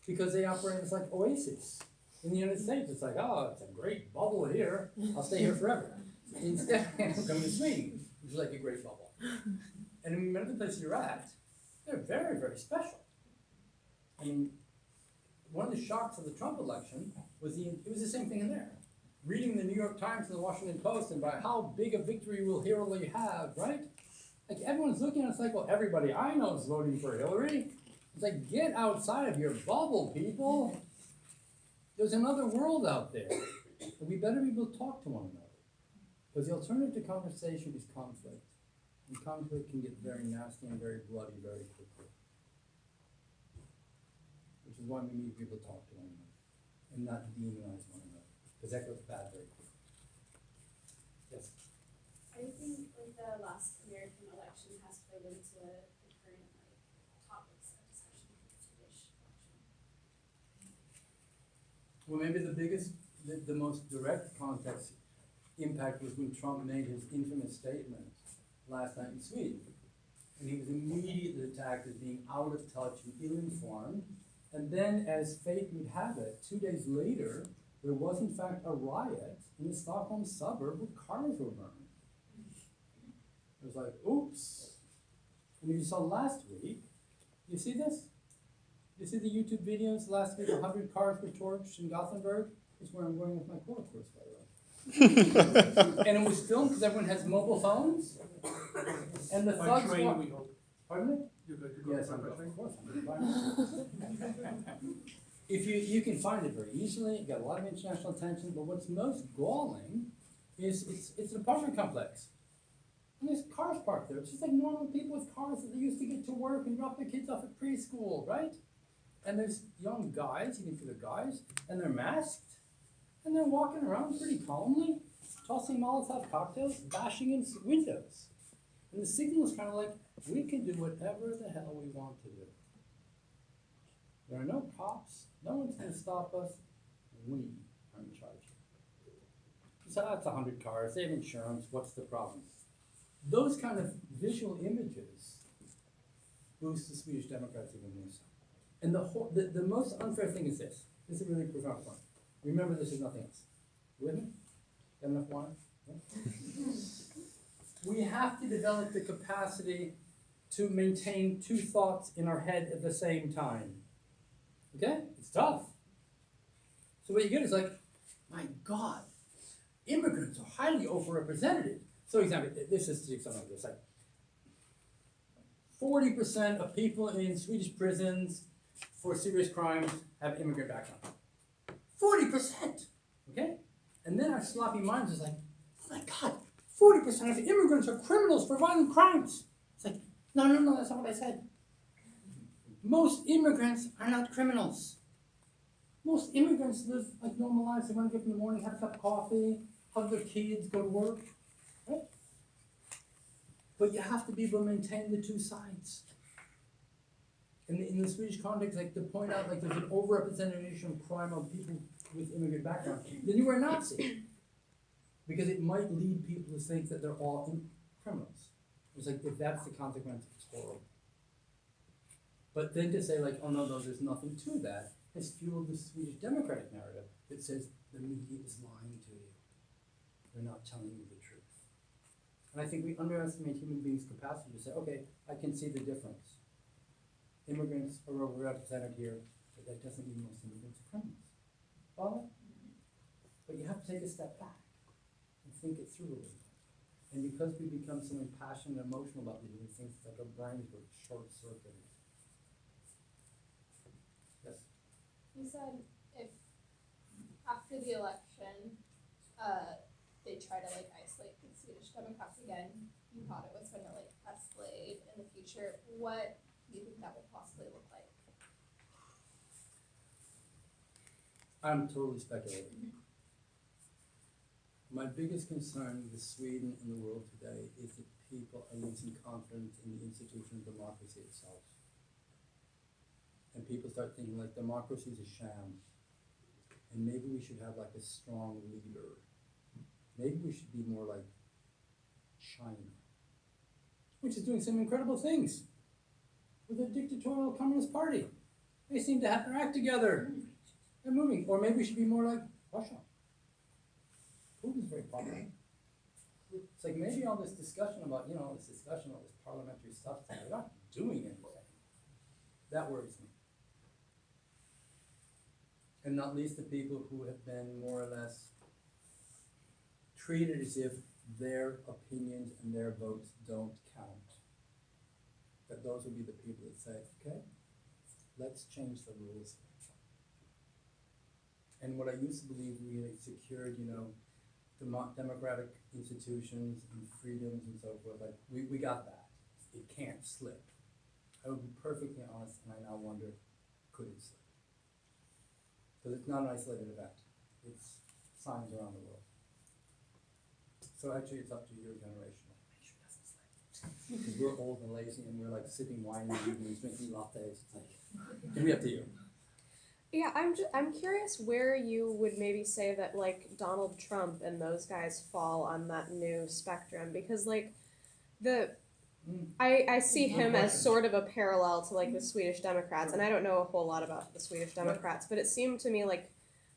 Because they operate as like oases. In the United States, it's like, oh, it's a great bubble here, I'll stay here forever. Instead, I'm coming to Sweden, which is like a great bubble. And in many of the places you're at, they're very, very special. I mean, one of the shocks of the Trump election was it was the same thing in there. Reading the New York Times and the Washington Post and by how big a victory will Hillary have, right? Like everyone's looking at us like, well, everybody I know is voting for Hillary. It's like, get outside of your bubble, people. There's another world out there. And we better be able to talk to one another. Because the alternative to conversation is conflict. And conflict can get very nasty and very bloody very quickly. Which is why we need people to talk to one another and not demonize one another. Because that goes bad very quickly. Yes?
I think like the last American election has played into the current topics of discussion for the Swedish election.
Well, maybe the most direct context impact was when Trump made his infamous statement last night in Sweden. And he was immediately attacked as being out of touch and ill-informed. And then, as fate would have it, 2 days later, there was in fact a riot in the Stockholm suburb where cars were burned. It was like, oops. And you saw last week, you see this? You see the YouTube videos last week, 100 cars were torched in Gothenburg? It's where I'm going with my core course, by the way. And it was filmed because everyone has mobile phones. And the
By
thugs
train,
walked.
we hope.
Pardon me?
You're going to go
Yes,
by
I'm
train?
of course. I'm going If you can find it very easily, you got a lot of international attention, but what's most galling is it's an apartment complex. And there's cars parked there. It's just like normal people with cars that they used to get to work and drop their kids off at preschool, right? And there's young guys, you can see the guys, and they're masked, and they're walking around pretty calmly, tossing Molotov cocktails, bashing in windows. And the signal is kind of like, we can do whatever the hell we want to do. There are no cops, no one's going to stop us, we are in charge. So that's 100 cars, they have insurance, what's the problem? Those kind of visual images boost the Swedish Democrats even more so. And the most unfair thing is this. This is a really profound point. Remember, this is nothing else. You with me? Got enough wine? Yeah? We have to develop the capacity to maintain two thoughts in our head at the same time. Okay? It's tough. So what you get is like, my God, immigrants are highly overrepresented. So example, this is something like this, like 40% of people in Swedish prisons for serious crimes have immigrant background. 40%, okay? And then our sloppy minds is like, oh my God,
40% of immigrants are criminals for violent crimes. It's like, no, that's not what I said. Most immigrants are not criminals. Most immigrants live like normal lives. They want to get up in the morning, have a cup of coffee, hug their kids, go to work, right? But you have to be able to maintain the two sides. In the Swedish context, like to point out like there's an overrepresentation of crime of people with immigrant background, then you were a Nazi. Because it might lead people to think that they're all criminals. It's like, if that's the consequence, it's horrible. But then to say like, oh no, there's nothing to that, has fueled the Swedish democratic narrative that says the media is lying to you. They're not telling you the truth. And I think we underestimate human beings' capacity to say, okay, I can see the difference. Immigrants are overrepresented here, but that doesn't mean most immigrants are criminals. Follow? But you have to take a step back and think it through a little bit. And because we become so impassioned and emotional about these things, it's like our brains were short-circuited. Yes?
You said if after the election, they try to like isolate the Swedish Democrats again, you thought it was gonna like escalate in the future. What do you think that would possibly look like?
I'm totally speculating. My biggest concern with Sweden and the world today is that people are losing confidence in the institution of democracy itself. And people start thinking like democracy is a sham. And maybe we should have like a strong leader. Maybe we should be more like China, which is doing some incredible things with a dictatorial communist party. They seem to have their act together. They're moving. Or maybe we should be more like Russia. Putin's very popular. It's like maybe all this discussion about, all this parliamentary stuff, they're not doing anything. That worries me. And not least the people who have been more or less treated as if their opinions and their votes don't count. That those would be the people that say, okay, let's change the rules. And what I used to believe we had secured, democratic institutions and freedoms and so forth, like we got that. It can't slip. I would be perfectly honest, and I now wonder, could it slip? Because it's not an isolated event. It's signs around the world. So actually it's up to your generation. Make sure it doesn't slip. Because we're old and lazy and we're like sipping wine in the evenings, drinking lattes. It's like, it'll be up to you.
Yeah, I'm curious where you would maybe say that like Donald Trump and those guys fall on that new spectrum, because like I see him as sort of a parallel to like the Swedish Democrats, and I don't know a whole lot about the Swedish Democrats, but it seemed to me like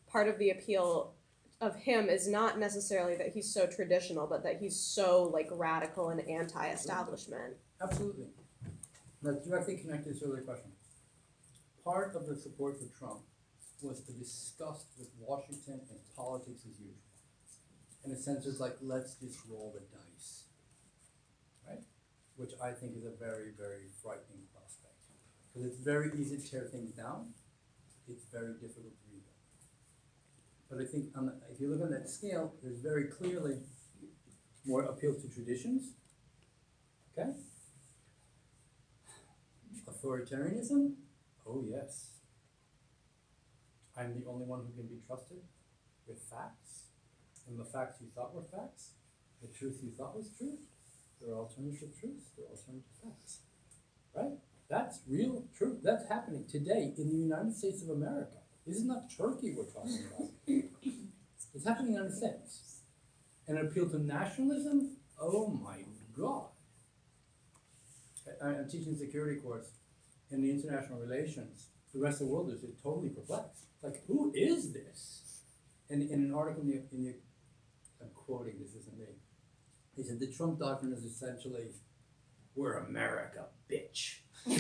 part of the appeal of him is not necessarily that he's so traditional, but that he's so like radical and anti-establishment.
Absolutely. That's directly connected to the earlier question. Part of the support for Trump was the disgust with Washington and politics as usual. In a sense, it's like, let's just roll the dice, right? Which I think is a very, very frightening prospect. Because it's very easy to tear things down. It's very difficult to rebuild. But I think if you look on that scale, there's very clearly more appeal to traditions, okay? Authoritarianism. Oh yes. I'm the only one who can be trusted with facts. And the facts you thought were facts, the truth you thought was truth, there are alternative truths, there are alternative facts. Right? That's real truth. That's happening today in the United States of America. This is not Turkey we're talking about. It's happening in the United States. An appeal to nationalism? Oh my God. I'm teaching security course in the international relations. The rest of the world is just totally perplexed. Like, who is this? And in an article in the I'm quoting, this isn't me. He said the Trump doctrine is essentially, we're America, bitch. We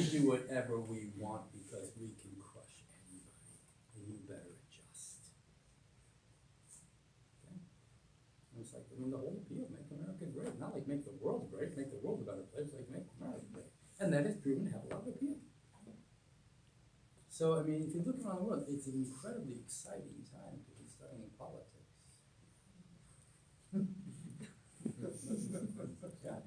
do whatever we want because we can crush anybody, and you better adjust. Okay? And it's like, the whole appeal, make America great. Not like make the world great, make the world a better place, like make America great. And that has proven to have a lot of appeal. So, if you look around the world, it's an incredibly exciting time to be studying politics. Yeah.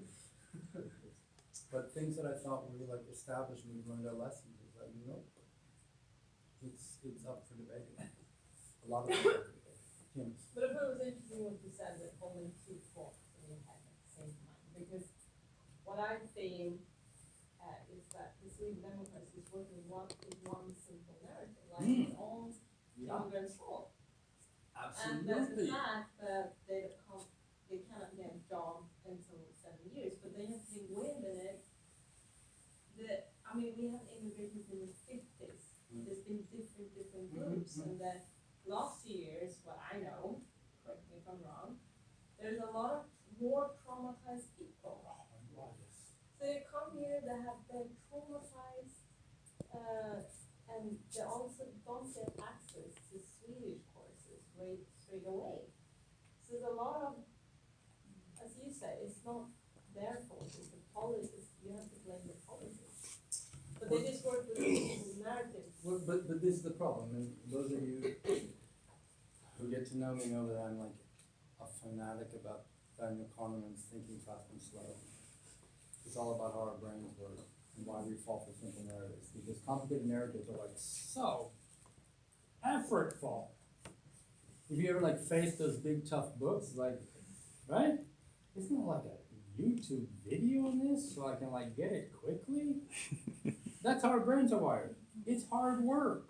But things that I thought were like established and we've learned our lessons is like, nope. It's up for debate. A lot of people are debating. Kim?
But I thought it was interesting what you said that holding two forks in your head at the same time, because what I've seen is that the Sweden Democrats is working with one simple narrative, like it's all immigrants' fault. And that's the
Absolutely.
fact that they cannot get a job until 7 years, but they have been within it. We have immigrations in the 50s. There's been different groups, and the last years, what I know, correct me if I'm wrong, there's a lot of more traumatized people. So they come here, they have been traumatized, and they also don't get access to Swedish courses straight away. So there's a lot of, as you say, it's not their fault, it's the politics. You have to blame the politics. But they just work with the narrative.
Well, but this is the problem, and those of you who get to know me know that I'm like a fanatic about Daniel Kahneman's thinking fast and slow. It's all about how our brains work and why we fall for simple narratives. Because complicated narratives are like so effortful. If you ever like face those big tough books, like, right? Isn't there like a YouTube video on this so I can like get it quickly? That's how our brains are wired. It's hard work.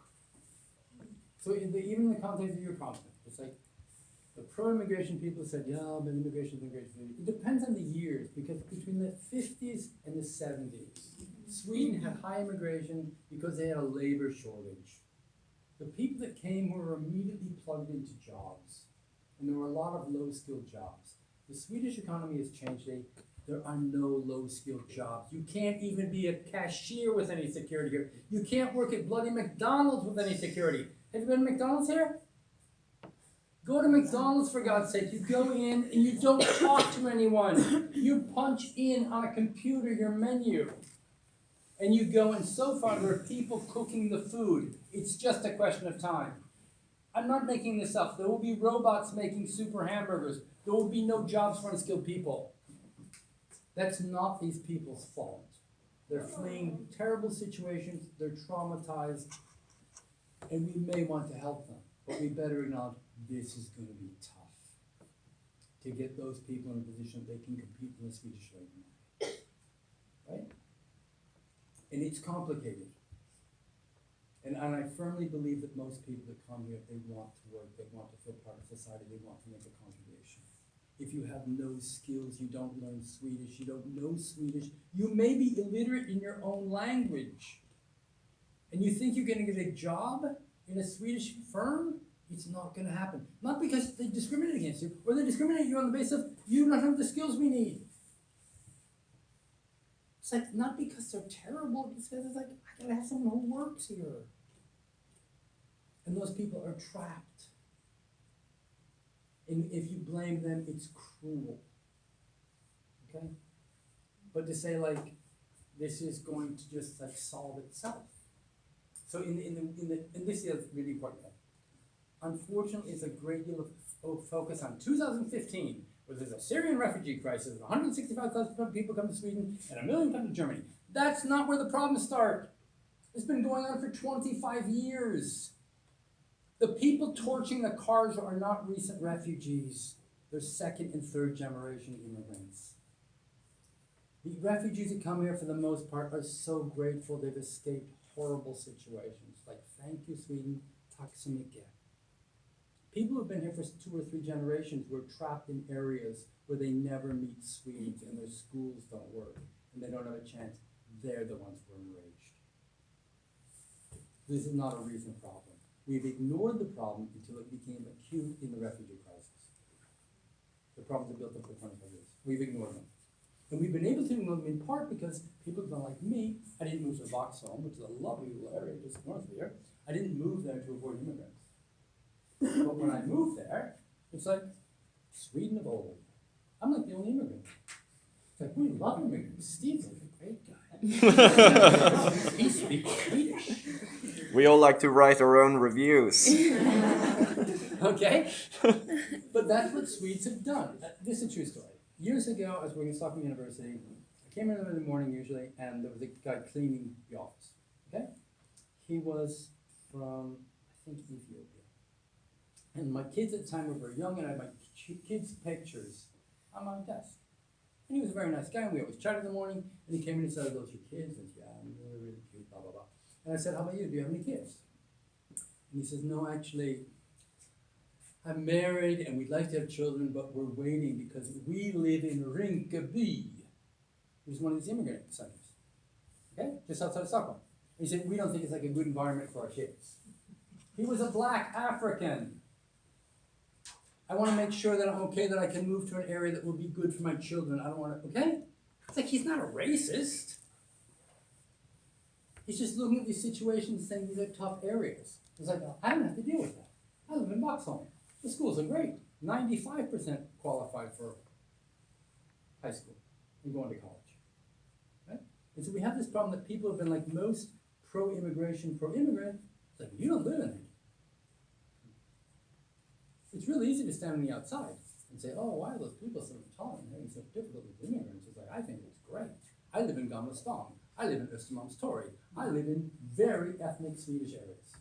So even in the context of your content, it's like the pro-immigration people said, yeah, but immigration is great. It depends on the years, because between the 50s and the 70s, Sweden had high immigration because they had a labor shortage. The people that came were immediately plugged into jobs, and there were a lot of low-skilled jobs. The Swedish economy has changed. There are no low-skilled jobs. You can't even be a cashier with any security here. You can't work at bloody McDonald's with any security. Have you been to McDonald's here? Go to McDonald's, for God's sake. You go in and you don't talk to anyone. You punch in on a computer your menu. And you go, and so far there are people cooking the food. It's just a question of time. I'm not making this up. There will be robots making super hamburgers. There will be no jobs for unskilled people. That's not these people's fault. They're fleeing terrible situations. They're traumatized. And we may want to help them. But we better acknowledge this is going to be tough to get those people in a position that they can compete in the Swedish labor market. Right? And it's complicated. And I firmly believe that most people that come here, they want to work, they want to feel part of society, they want to make a contribution. If you have no skills, you don't learn Swedish, you don't know Swedish, you may be illiterate in your own language. And you think you're going to get a job in a Swedish firm? It's not going to happen. Not because they discriminate against you, or they discriminate you on the basis of you don't have the skills we need. It's like, not because they're terrible, it's because it's like, I gotta have someone who works here. And those people are trapped. And if you blame them, it's cruel. Okay? But to say like, this is going to just like solve itself. So and this is really important. Unfortunately, it's a great deal of focus on 2015, where there's a Syrian refugee crisis, and 165,000 people come to Sweden, and 1 million come to Germany. That's not where the problems start. It's been going on for 25 years. The people torching the cars are not recent refugees. They're second and third generation immigrants. The refugees that come here, for the most part, are so grateful they've escaped horrible situations. Like, thank you, Sweden, tack så mycket. People who've been here for 2 or 3 generations were trapped in areas where they never meet Swedes and their schools don't work and they don't have a chance. They're the ones who are enraged. This is not a recent problem. We've ignored the problem until it became acute in the refugee crisis. The problems are built up for 25 years. We've ignored them. And we've been able to ignore them in part because people don't like me. I didn't move to Vaxholm, which is a lovely little area just north of here. I didn't move there to avoid immigrants. But when I moved there, it's like Sweden of old. I'm like the only immigrant. It's like, we love immigrants. Steve's like a great guy. He speaks Swedish.
We all like to write our own reviews.
Okay? But that's what Swedes have done. This is a true story. Years ago, I was working at Stockholm University. I came in the morning usually, and there was a guy cleaning the office. Okay, he was from I think Ethiopia, and my kids at the time were very young, and I had my kids' pictures on my desk. And he was a very nice guy, and we always chatted in the morning. And he came in and said, "Those your kids?" And I said, "Yeah, they're really cute." Blah blah blah. And I said, "How about you? Do you have any kids?" And he says, "No, actually, I'm married and we'd like to have children, but we're waiting because we live in Rinkeby, which is one of these immigrant centers, okay, just outside of Stockholm." And he said, "We don't think it's like a good environment for our kids." He was a black African. I want to make sure that I'm okay, that I can move to an area that will be good for my children. I don't want to, okay? It's like he's not a racist. He's just looking at these situations and saying these are tough areas. It's like, I don't have to deal with that. I live in Boxholm. The schools are great. 95% qualified for high school and going to college. Right? And so we have this problem that people have been like most pro-immigration, pro-immigrant. It's like, you don't live in it. It's really easy to stand on the outside and say, "Oh, why are those people so intolerant and having such difficulty with immigrants?" It's like, I think it's great. I live in Gamla Stan. I live in Östermalmstorg. I live in very ethnic Swedish areas.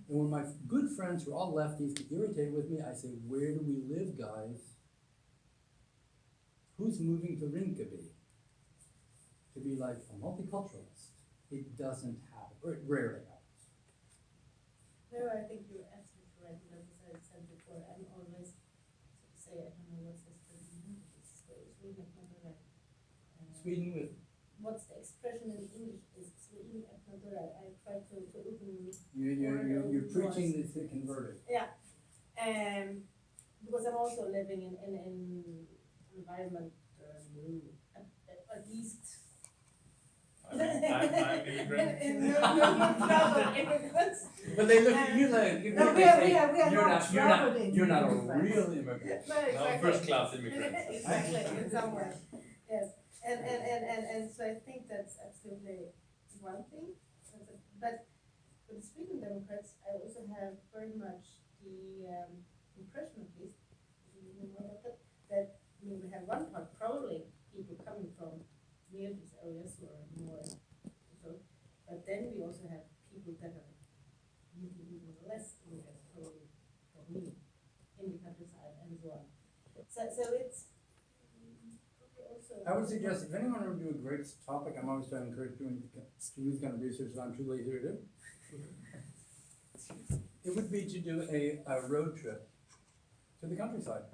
And when my good friends who are all lefties get irritated with me, I say, "Where do we live, guys? Who's moving to Rinkeby to be like a multiculturalist?" It doesn't happen, or it rarely happens.
No, I think you're absolutely correct. And as I said before, I'm always say, I don't know what's the expression in English. Sweden is not right.
Sweden with
What's the expression in English? Is Sweden is not right. I tried to open.
you're preaching this to convert it.
Yeah. Because I'm also living in environment at least.
I'm immigrant.
Immigrants.
But they look at you like you
No,
they
we are
say,
not
you're not a
traveling
real immigrant.
No,
No,
exactly.
first class immigrant.
Exactly, in some way, yes. And so I think that's absolutely one thing. But with the Sweden Democrats, I also have very much the impression, at least, that I mean, we have one part probably people coming from near these areas who are more so, but then we also have people that are even less immigrants probably from me in the countryside and so on. So it's probably also.
I would suggest if anyone were to do a great topic, I'm always trying to encourage doing these kind of research that I'm too lazy to do. It would be to do a road trip to the countryside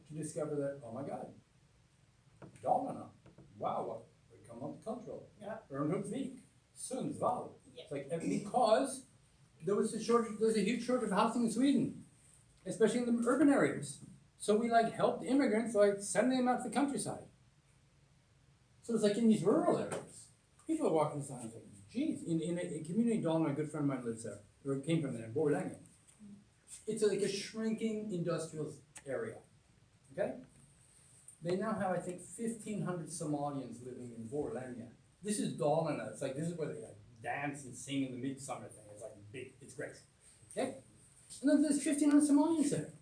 to discover that, oh my God, Dalarna, wow, what become multicultural.
Yeah.
Örnsköldsvik, Sundsvall.
Yeah.
It's like because there's a huge shortage of housing in Sweden, especially in the urban areas. So we like helped immigrants, like sending them out to the countryside. So it's like in these rural areas, people are walking the signs like, geez, in a community in Dalarna, a good friend of mine lives there, or came from there, Borlänge. It's like a shrinking industrial area, okay? They now have, I think, 1,500 Somalians living in Borlänge. This is Dalarna. It's like, this is where they like dance and sing in the midsummer thing. It's like big, it's great, okay? And then there's 1,500 Somalians there.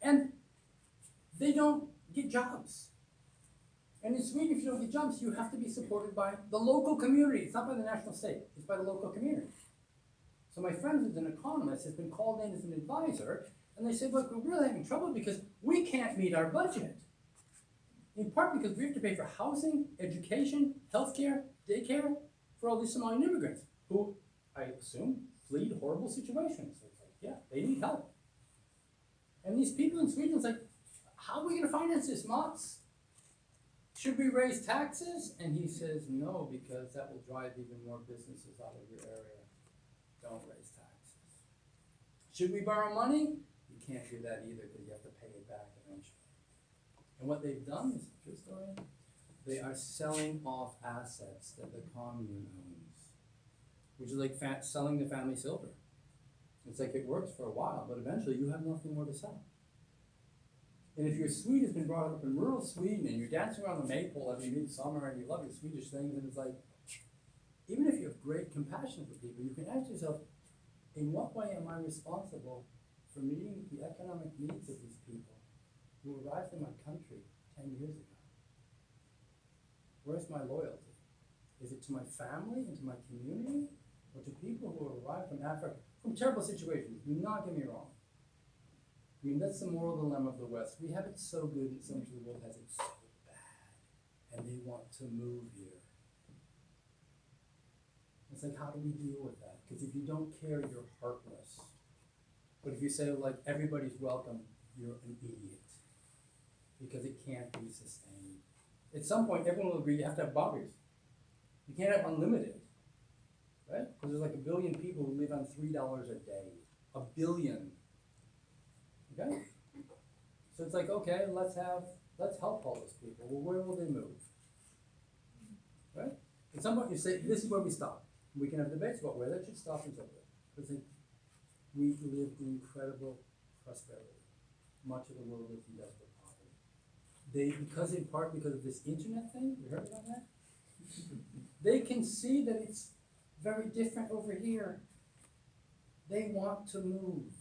And they don't get jobs. And in Sweden, if you don't get jobs, you have to be supported by the local community. It's not by the national state, it's by the local community. So my friend who's an economist has been called in as an advisor, and they said, look, we're really having trouble because we can't meet our budget. In part because we have to pay for housing, education, healthcare, daycare for all these Somalian immigrants who, I assume, flee horrible situations. So it's like, yeah, they need help. And these people in Sweden, it's like, how are we going to finance this, Mats? Should we raise taxes? And he says, no, because that will drive even more businesses out of your area. Don't raise taxes. Should we borrow money? You can't do that either because you have to pay it back eventually. And what they've done, is a true story, they are selling off assets that the commune owns, which is like selling the family silver. It's like it works for a while, but eventually you have nothing more to sell. And if your Swede has been brought up in rural Sweden and you're dancing around the maypole every midsummer and you love your Swedish things, and it's like, even if you have great compassion for people, you can ask yourself, in what way am I responsible for meeting the economic needs of these people who arrived in my country 10 years ago? Where's my loyalty? Is it to my family and to my community, or to people who arrived from Africa, from terrible situations? Do not get me wrong. I mean, that's the moral dilemma of the West. We have it so good, and so much of the world has it so bad, and they want to move here. It's like, how do we deal with that? Because if you don't care, you're heartless. But if you say, like, everybody's welcome, you're an idiot. Because it can't be sustained. At some point, everyone will agree you have to have boundaries. You can't have unlimited, right? Because there's like 1 billion people who live on $3 a day. 1 billion. Okay? So it's like, okay, let's help all those people. Well, where will they move? Right? At some point you say, this is where we stop. We can have debates about where that should stop and so forth. Because we live in incredible prosperity. Much of the world lives in desperate poverty. Because of this internet thing, you heard about that? They can see that it's very different over here. They want to move.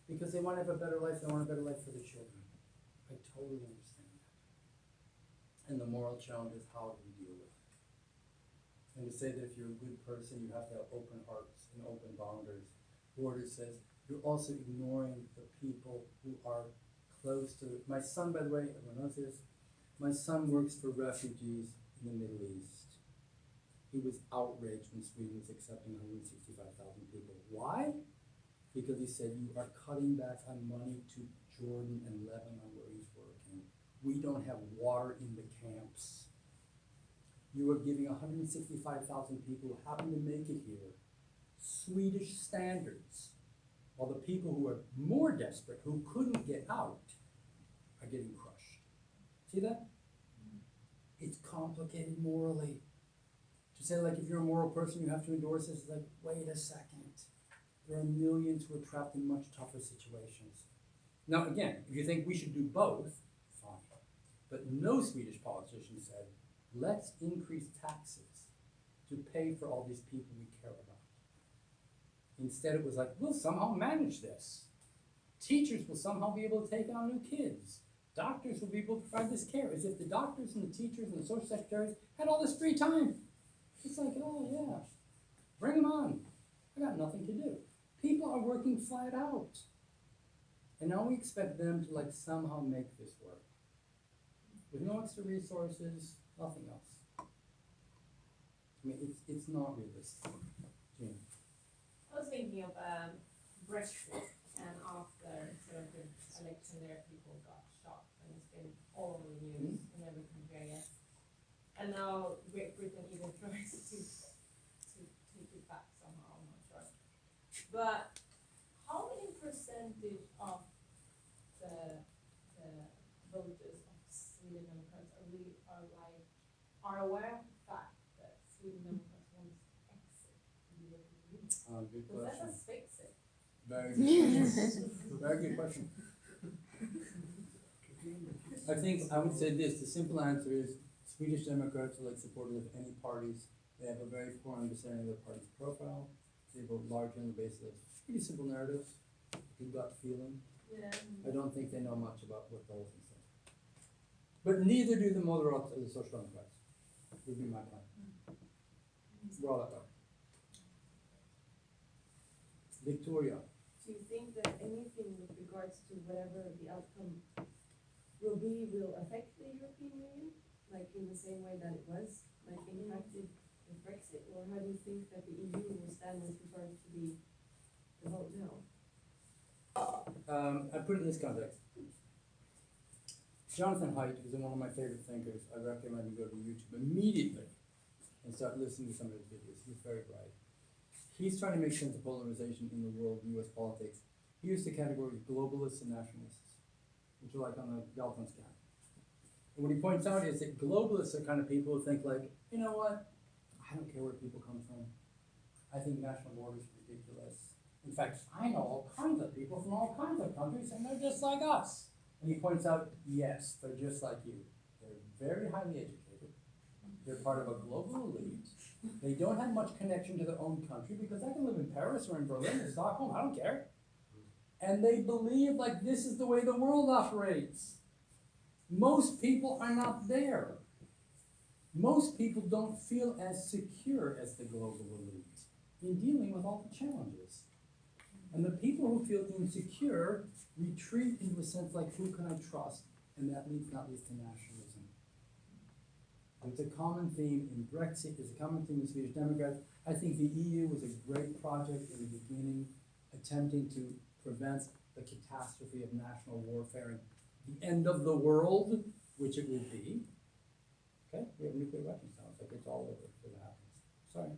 Because they want to have a better life, they want a better life for their children. I totally understand that. And the moral challenge is, how do we deal with it? And to say that if you're a good person, you have to have open hearts and open borders says, you're also ignoring the people who are close to it. My son, by the way, everyone knows this, my son works for refugees in the Middle East. He was outraged when Sweden was accepting 165,000 people. Why? Because he said, you are cutting back on money to Jordan and Lebanon where he's working. We don't have water in the camps. You are giving 165,000 people who happen to make it here Swedish standards, while the people who are more desperate, who couldn't get out, are getting crushed. See that? It's complicated morally. To say, like, if you're a moral person, you have to endorse this, it's like, wait a second. There are millions who are trapped in much tougher situations. Now, again, if you think we should do both, fine. But no Swedish politician said, let's increase taxes to pay for all these people we care about. Instead, it was like, we'll somehow manage this. Teachers will somehow be able to take on new kids. Doctors will be able to provide this care, as if the doctors and the teachers and the social secretaries had all this free time. It's like, oh yeah, bring them on. I got nothing to do. People are working flat out. And now we expect them to, like, somehow make this work. With no extra resources, nothing else. I mean, it's not realistic. Gina.
I was thinking of Brexit, and after sort of the election there, people got shocked, and it's been all over the news in every country, I guess. And now Great Britain even tries to take it back somehow, I'm not sure. But how many percentage of the voters of Sweden Democrats are aware of the fact that Sweden Democrats want to exit the European Union?
Good
Because
question.
that's a fix it.
Very good question. Very good question. I think I would say this, the simple answer is Swedish Democrats are like supporters of any parties. They have a very poor understanding of their party's profile. They vote largely on the basis of pretty simple narratives, good gut feeling.
Yeah.
I don't think they know much about what the whole thing says. But neither do the Moderates or the Social Democrats, would be my plan. We're all that way. Victoria.
Do you think that anything with regards to whatever the outcome will affect the European Union, like in the same way that it was, like impacted with Brexit, or how do you think that the EU will stand with regards to the vote now?
I put it in this context. Jonathan Haidt, who's one of my favorite thinkers, I recommend you go to YouTube immediately and start listening to some of his videos. He's very bright. He's trying to make sense of polarization in the world, US politics. He used the category of globalists and nationalists, which are like on the Galton scale. And what he points out is that globalists are kind of people who think like, you know what, I don't care where people come from. I think national borders are ridiculous. In fact, I know all kinds of people from all kinds of countries and they're just like us. And he points out, yes, they're just like you. They're very highly educated. They're part of a global elite. They don't have much connection to their own country because I can live in Paris or in Berlin or Stockholm, I don't care. And they believe like this is the way the world operates.
Most people are not there. Most people don't feel as secure as the global elite in dealing with all the challenges. And the people who feel insecure retreat into a sense like, who can I trust? And that leads not least to nationalism. It's a common theme in Brexit, it's a common theme in Swedish Democrats. I think the EU was a great project in the beginning, attempting to prevent the catastrophe of national warfare and the end of the world, which it will be. Okay, we have nuclear weapons now, it's like it's all over if it happens. Sorry.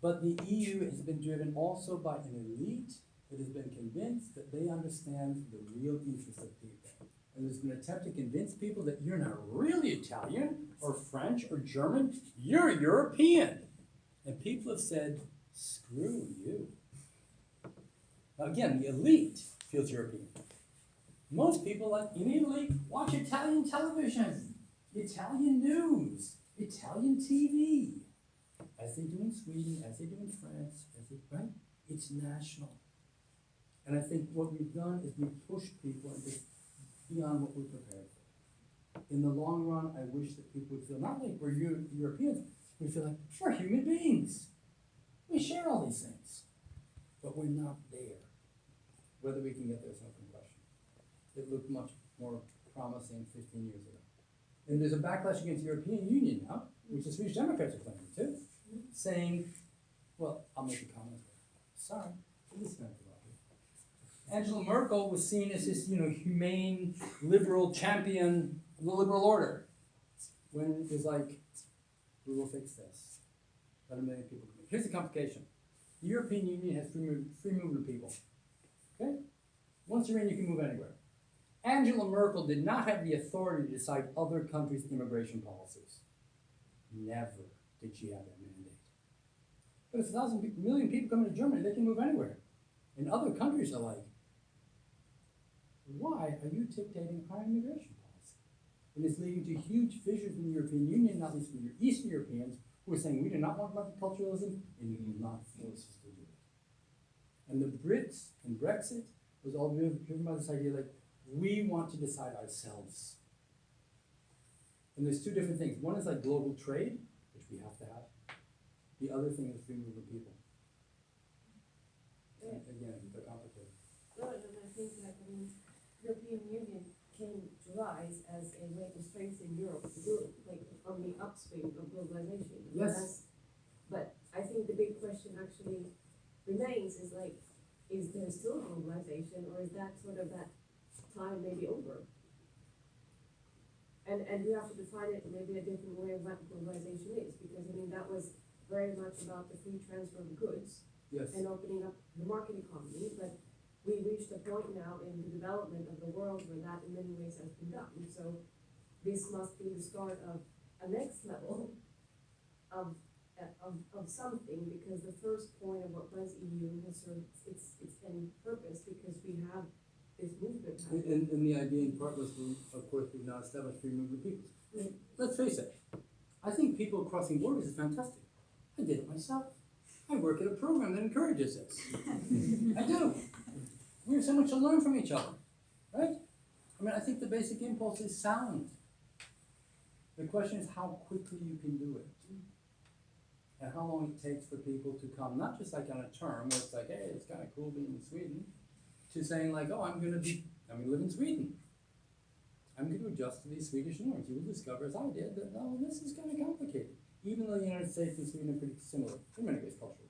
But the EU has been driven also by an elite that has been convinced that they understand the real interests of people. And there's been an attempt to convince people that you're not really Italian or French or German, you're European. And people have said, screw you. Now again, the elite feels European. Most people, like in Italy, watch Italian television, Italian news, Italian TV. As they do in Sweden, as they do in France, right? It's national. And I think what we've done is we've pushed people into beyond what we're prepared for. In the long run, I wish that people would feel not like we're Europeans, we feel like we're human beings. We share all these things, but we're not there. Whether we can get there is an open question. It looked much more promising 15 years ago. And there's a backlash against the European Union now, which the Swedish Democrats are claiming too, saying, well, I'll make a comment. Sorry, this is not about it. Angela Merkel was seen as this, humane, liberal champion of the liberal order. When it was like, we will fix this. Let a million people come in. Here's the complication. The European Union has free movement of people. Okay? Once you're in, you can move anywhere. Angela Merkel did not have the authority to decide other countries' immigration policies. Never did she have that mandate. But if 1,000 million people come into Germany, they can move anywhere. And other countries are like, why are you dictating our immigration policy? And it's leading to huge fissures in the European Union, not least from your Eastern Europeans, who are saying we do not want multiculturalism, and you will not force us to do it. And the Brits and Brexit was all driven by this idea like, we want to decide ourselves. And there's two different things. One is like global trade, which we have to have. The other thing is free movement of people. And again, they're complicated.
Well, and I think that European Union came to rise as a way to strengthen Europe, like on the upswing of globalization.
Yes.
But I think the big question actually remains is like, is there still globalization, or is that sort of that time maybe over? And we have to define it maybe a different way of what globalization is, because that was very much about the free transfer of goods.
Yes.
And opening up the market economy, but we reached a point now in the development of the world where that in many ways has been done. So this must be the start of a next level of something, because the first point of what was EU has served its end purpose, because we have this movement happening.
And the idea in part was, of course, we've now established free movement of people. Let's face it, I think people crossing borders is fantastic. I did it myself. I work at a program that encourages this. I do. We have so much to learn from each other, right? I think the basic impulse is sound. The question is how quickly you can do it. And how long it takes for people to come, not just like on a term where it's like, hey, it's kind of cool being in Sweden, to saying like, oh, I'm gonna live in Sweden. I'm gonna adjust to these Swedish norms. You will discover, as I did, that no, this is kind of complicated. Even though the United States and Sweden are pretty similar, in many ways culturally.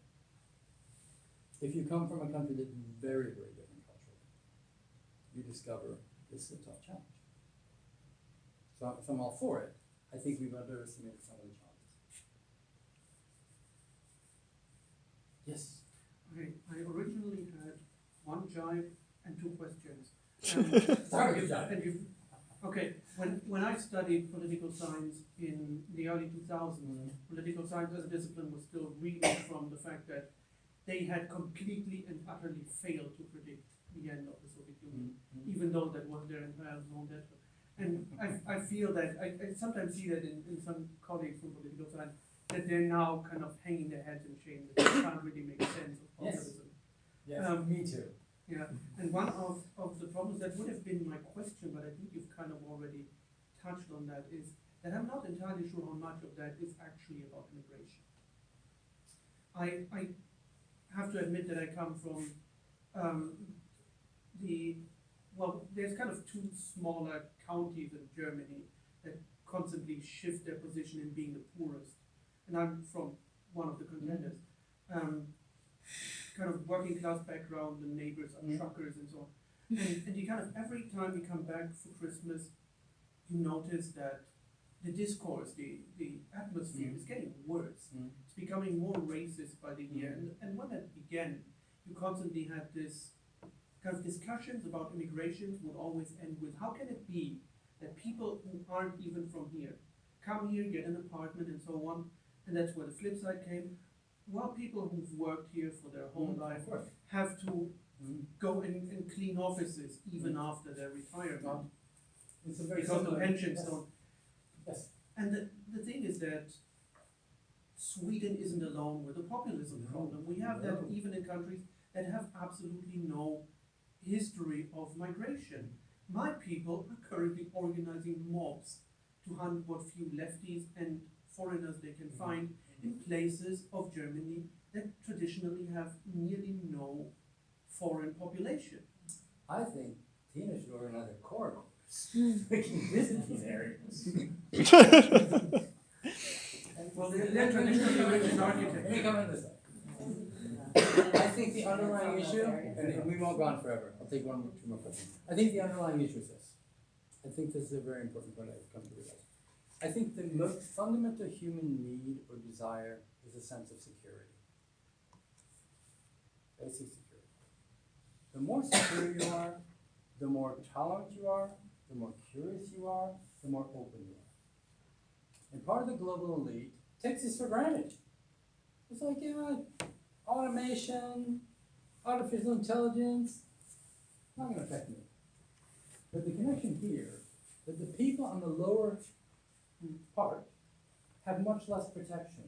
If you come from a country that's very, very different culturally, you discover this is a tough challenge. So I'm all for it. I think we've underestimated some of the challenges. Yes?
Okay, I originally had one jibe and two questions.
Sorry, good job.
And okay, when I studied political science in the early 2000s, political science as a discipline was still reeling from the fact that they had completely and utterly failed to predict the end of the Soviet Union, even though that was their entire zone data. And I feel that, I sometimes see that in some colleagues from political science, that they're now kind of hanging their heads in shame, that they can't really make sense of populism.
Yes, me too.
Yeah, and one of the problems that would have been my question, but I think you've kind of already touched on that, is that I'm not entirely sure how much of that is actually about immigration. I have to admit that I come from there's kind of two smaller counties in Germany that constantly shift their position in being the poorest, and I'm from one of the contenders. Kind of working class background, the neighbors are truckers and so on. And you kind of, every time you come back for Christmas, you notice that the discourse, the atmosphere is getting worse. It's becoming more racist by the year. And when that began, you constantly had this kind of discussions about immigration would always end with, how can it be that people who aren't even from here come here, get an apartment and so on, and that's where the flip side came. Well, people who've worked here for their whole life have to go and clean offices even after their retirement.
It's a very
because the
similar-
pensions
yes.
don't.
Yes.
And the thing is that Sweden isn't alone with the populism problem. We have that even in countries that have absolutely no history of migration. My people are currently organizing mobs to hunt what few lefties and foreigners they can find in places of Germany that traditionally have nearly no foreign population.
I think Tina should organize a corridors. We can visit these areas.
Well, they're traditionally rich in
Let me
architecture.
come in this way. I think the underlying issue, and we won't go on forever, I'll take one or two more questions. I think the underlying issue is this. I think this is a very important point I've come to realize. I think the most fundamental human need or desire is a sense of security. Basic security. The more secure you are, the more tolerant you are, the more curious you are, the more open you are. And part of the global elite takes this for granted. It's like, automation, artificial intelligence, not gonna affect me. But the connection here, that the people on the lower part have much less protection.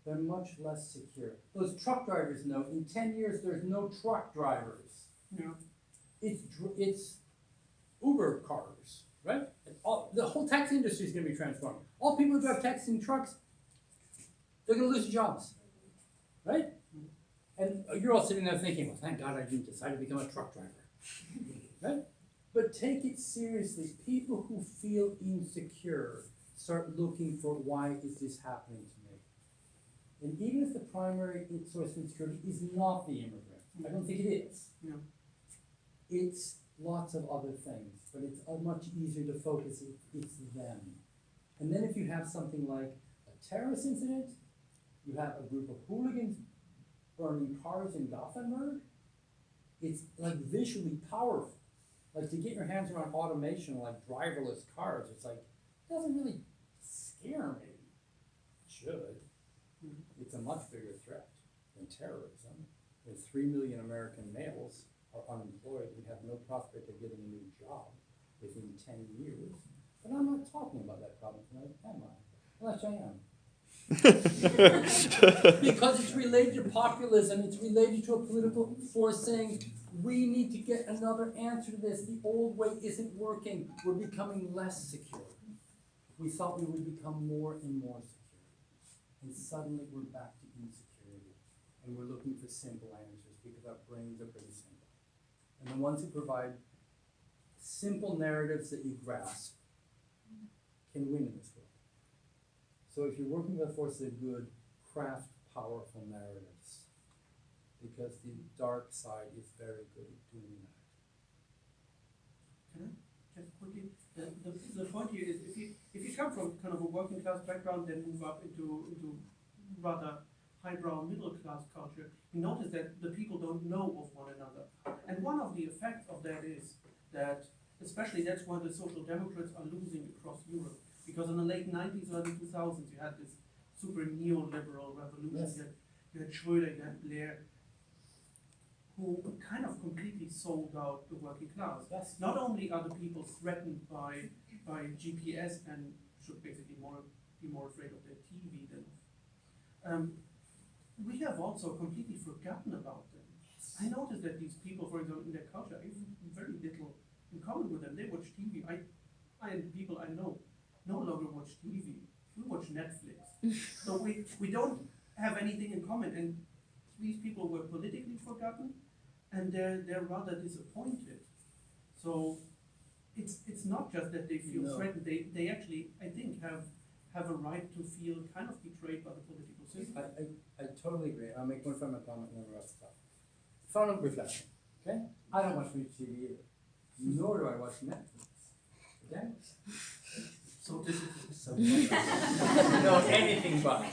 They're much less secure. Those truck drivers know in 10 years there's no truck drivers.
Yeah.
It's Uber cars, right? And the whole taxi industry is going to be transformed. All people who drive taxis and trucks, they're going to lose jobs, right? And you're all sitting there thinking, well, thank God I didn't decide to become a truck driver, right? But take it seriously. People who feel insecure start looking for, why is this happening to me? And even if the primary source of insecurity is not the immigrant, I don't think it is.
No.
It's lots of other things, but it's much easier to focus it's them. And then if you have something like a terrorist incident, you have a group of hooligans burning cars in Gothenburg, it's like visually powerful. Like to get your hands around automation like driverless cars, it's like, it doesn't really scare me. It should. It's a much bigger threat than terrorism. With 3 million American males are unemployed, we have no prospect of getting a new job within 10 years. But I'm not talking about that problem tonight, am I? Unless I am. Because it's related to populism, it's related to a political force saying, we need to get another answer to this. The old way isn't working. We're becoming less secure. We thought we would become more and more secure. And suddenly we're back to insecurity. And we're looking for simple answers because our brains are pretty simple. And the ones who provide simple narratives that you grasp can win in this world. So if you're working with forces of good, craft powerful narratives. Because the dark side is very good at doing that.
Can I just quickly? The point here is if you come from kind of a working class background, then move up into rather highbrow middle class culture, you notice that the people don't know of one another. And one of the effects of that is that, especially that's why the Social Democrats are losing across Europe. Because in the late 90s, early 2000s, you had this super neoliberal revolution.
Yes.
You had Schröder, you had Blair, who kind of completely sold out the working class.
Yes.
Not only are the people threatened by GPS and should basically be more afraid of their TV than we have also completely forgotten about them. I noticed that these people, for example, in their culture, I have very little in common with them. They watch TV. I and people I know no longer watch TV. We watch Netflix. So we don't have anything in common. And these people were politically forgotten, and they're rather disappointed. So it's not just that they feel
No.
threatened. They actually, I think, have a right to feel kind of betrayed by the political system.
I totally agree. I'll make one final comment and then we'll stop. Final reflection, okay? I don't watch much TV either, nor do I watch Netflix, okay?
So this is
So, no, anything but,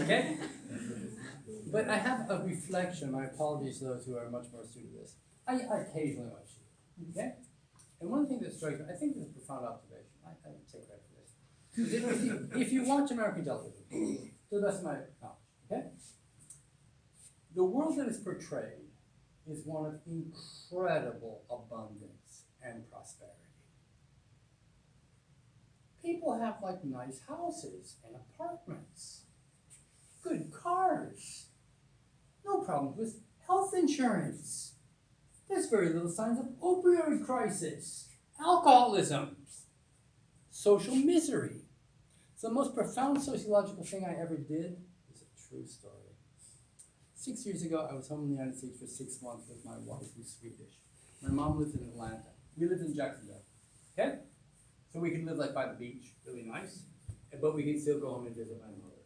okay? But I have a reflection, my apologies to those who are much more astute to this. I occasionally watch TV, okay? And one thing that strikes me, I think this is a profound observation, I take credit for this. If you watch American television, to the best of my knowledge, okay? The world that is portrayed is one of incredible abundance and prosperity. People have like nice houses and apartments, good cars, no problems with health insurance. There's very little signs of opioid crisis, alcoholism, social misery. So the most profound sociological thing I ever did is a true story. 6 years ago, I was home in the United States for 6 months with my wife, who's Swedish. My mom lives in Atlanta. We lived in Jacksonville, okay? So we can live like by the beach, really nice, but we can still go home and visit my mother.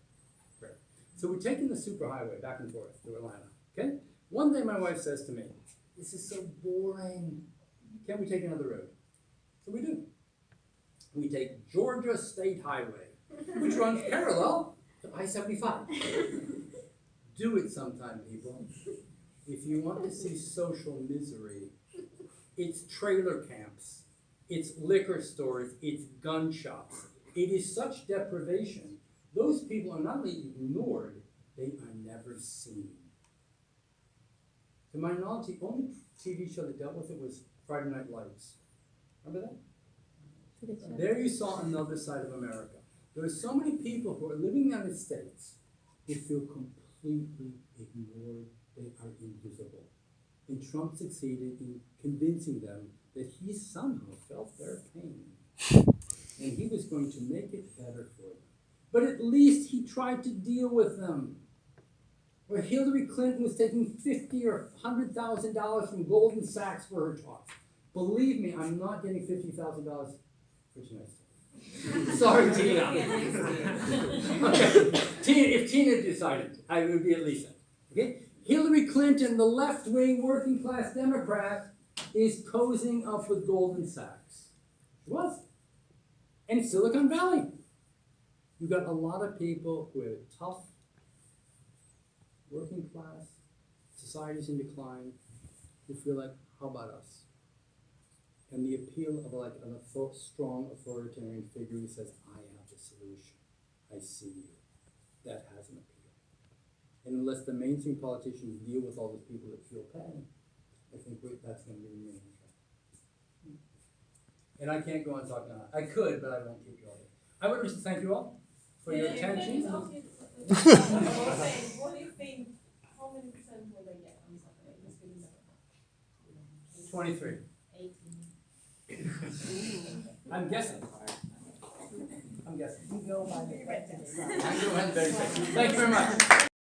Great. So we're taking the superhighway back and forth to Atlanta, okay? One day my wife says to me, "This is so boring. Can't we take another road?" So we do. We take Georgia State Highway, which runs parallel to I-75. Do it sometime, people. If you want to see social misery, it's trailer camps, it's liquor stores, it's gun shops. It is such deprivation. Those people are not only ignored, they are never seen. To my knowledge, the only TV show that dealt with it was Friday Night Lights. Remember that? There you saw another side of America. There are so many people who are living in the United States who feel completely ignored, they are invisible. And Trump succeeded in convincing them that he somehow felt their pain. And he was going to make it better for them. But at least he tried to deal with them. Where Hillary Clinton was taking $50,000 or $100,000 from Goldman Sachs for her talks. Believe me, I'm not getting $50,000 for tonight's. Sorry, Tina. Okay. If Tina decided, I would be at least that. Okay? Hillary Clinton, the left-wing working class Democrat, is posing up with Goldman Sachs. She was. And Silicon Valley. You've got a lot of people who are tough, working class, societies in decline, who feel like, how about us? And the appeal of like a strong authoritarian figure who says, I have the solution. I see you. That has an appeal. And unless the mainstream politicians deal with all those people that feel pain, I think that's going to be the main thing. And I can't go on talking on that. I could, but I won't keep you all day. I would just thank you all for your attention.
What do you think, how many percent will they get on Saturday? This good enough.
23.
18.
I'm guessing. I'm guessing.
You go by the prejudice.
I'm going to Thank you very much.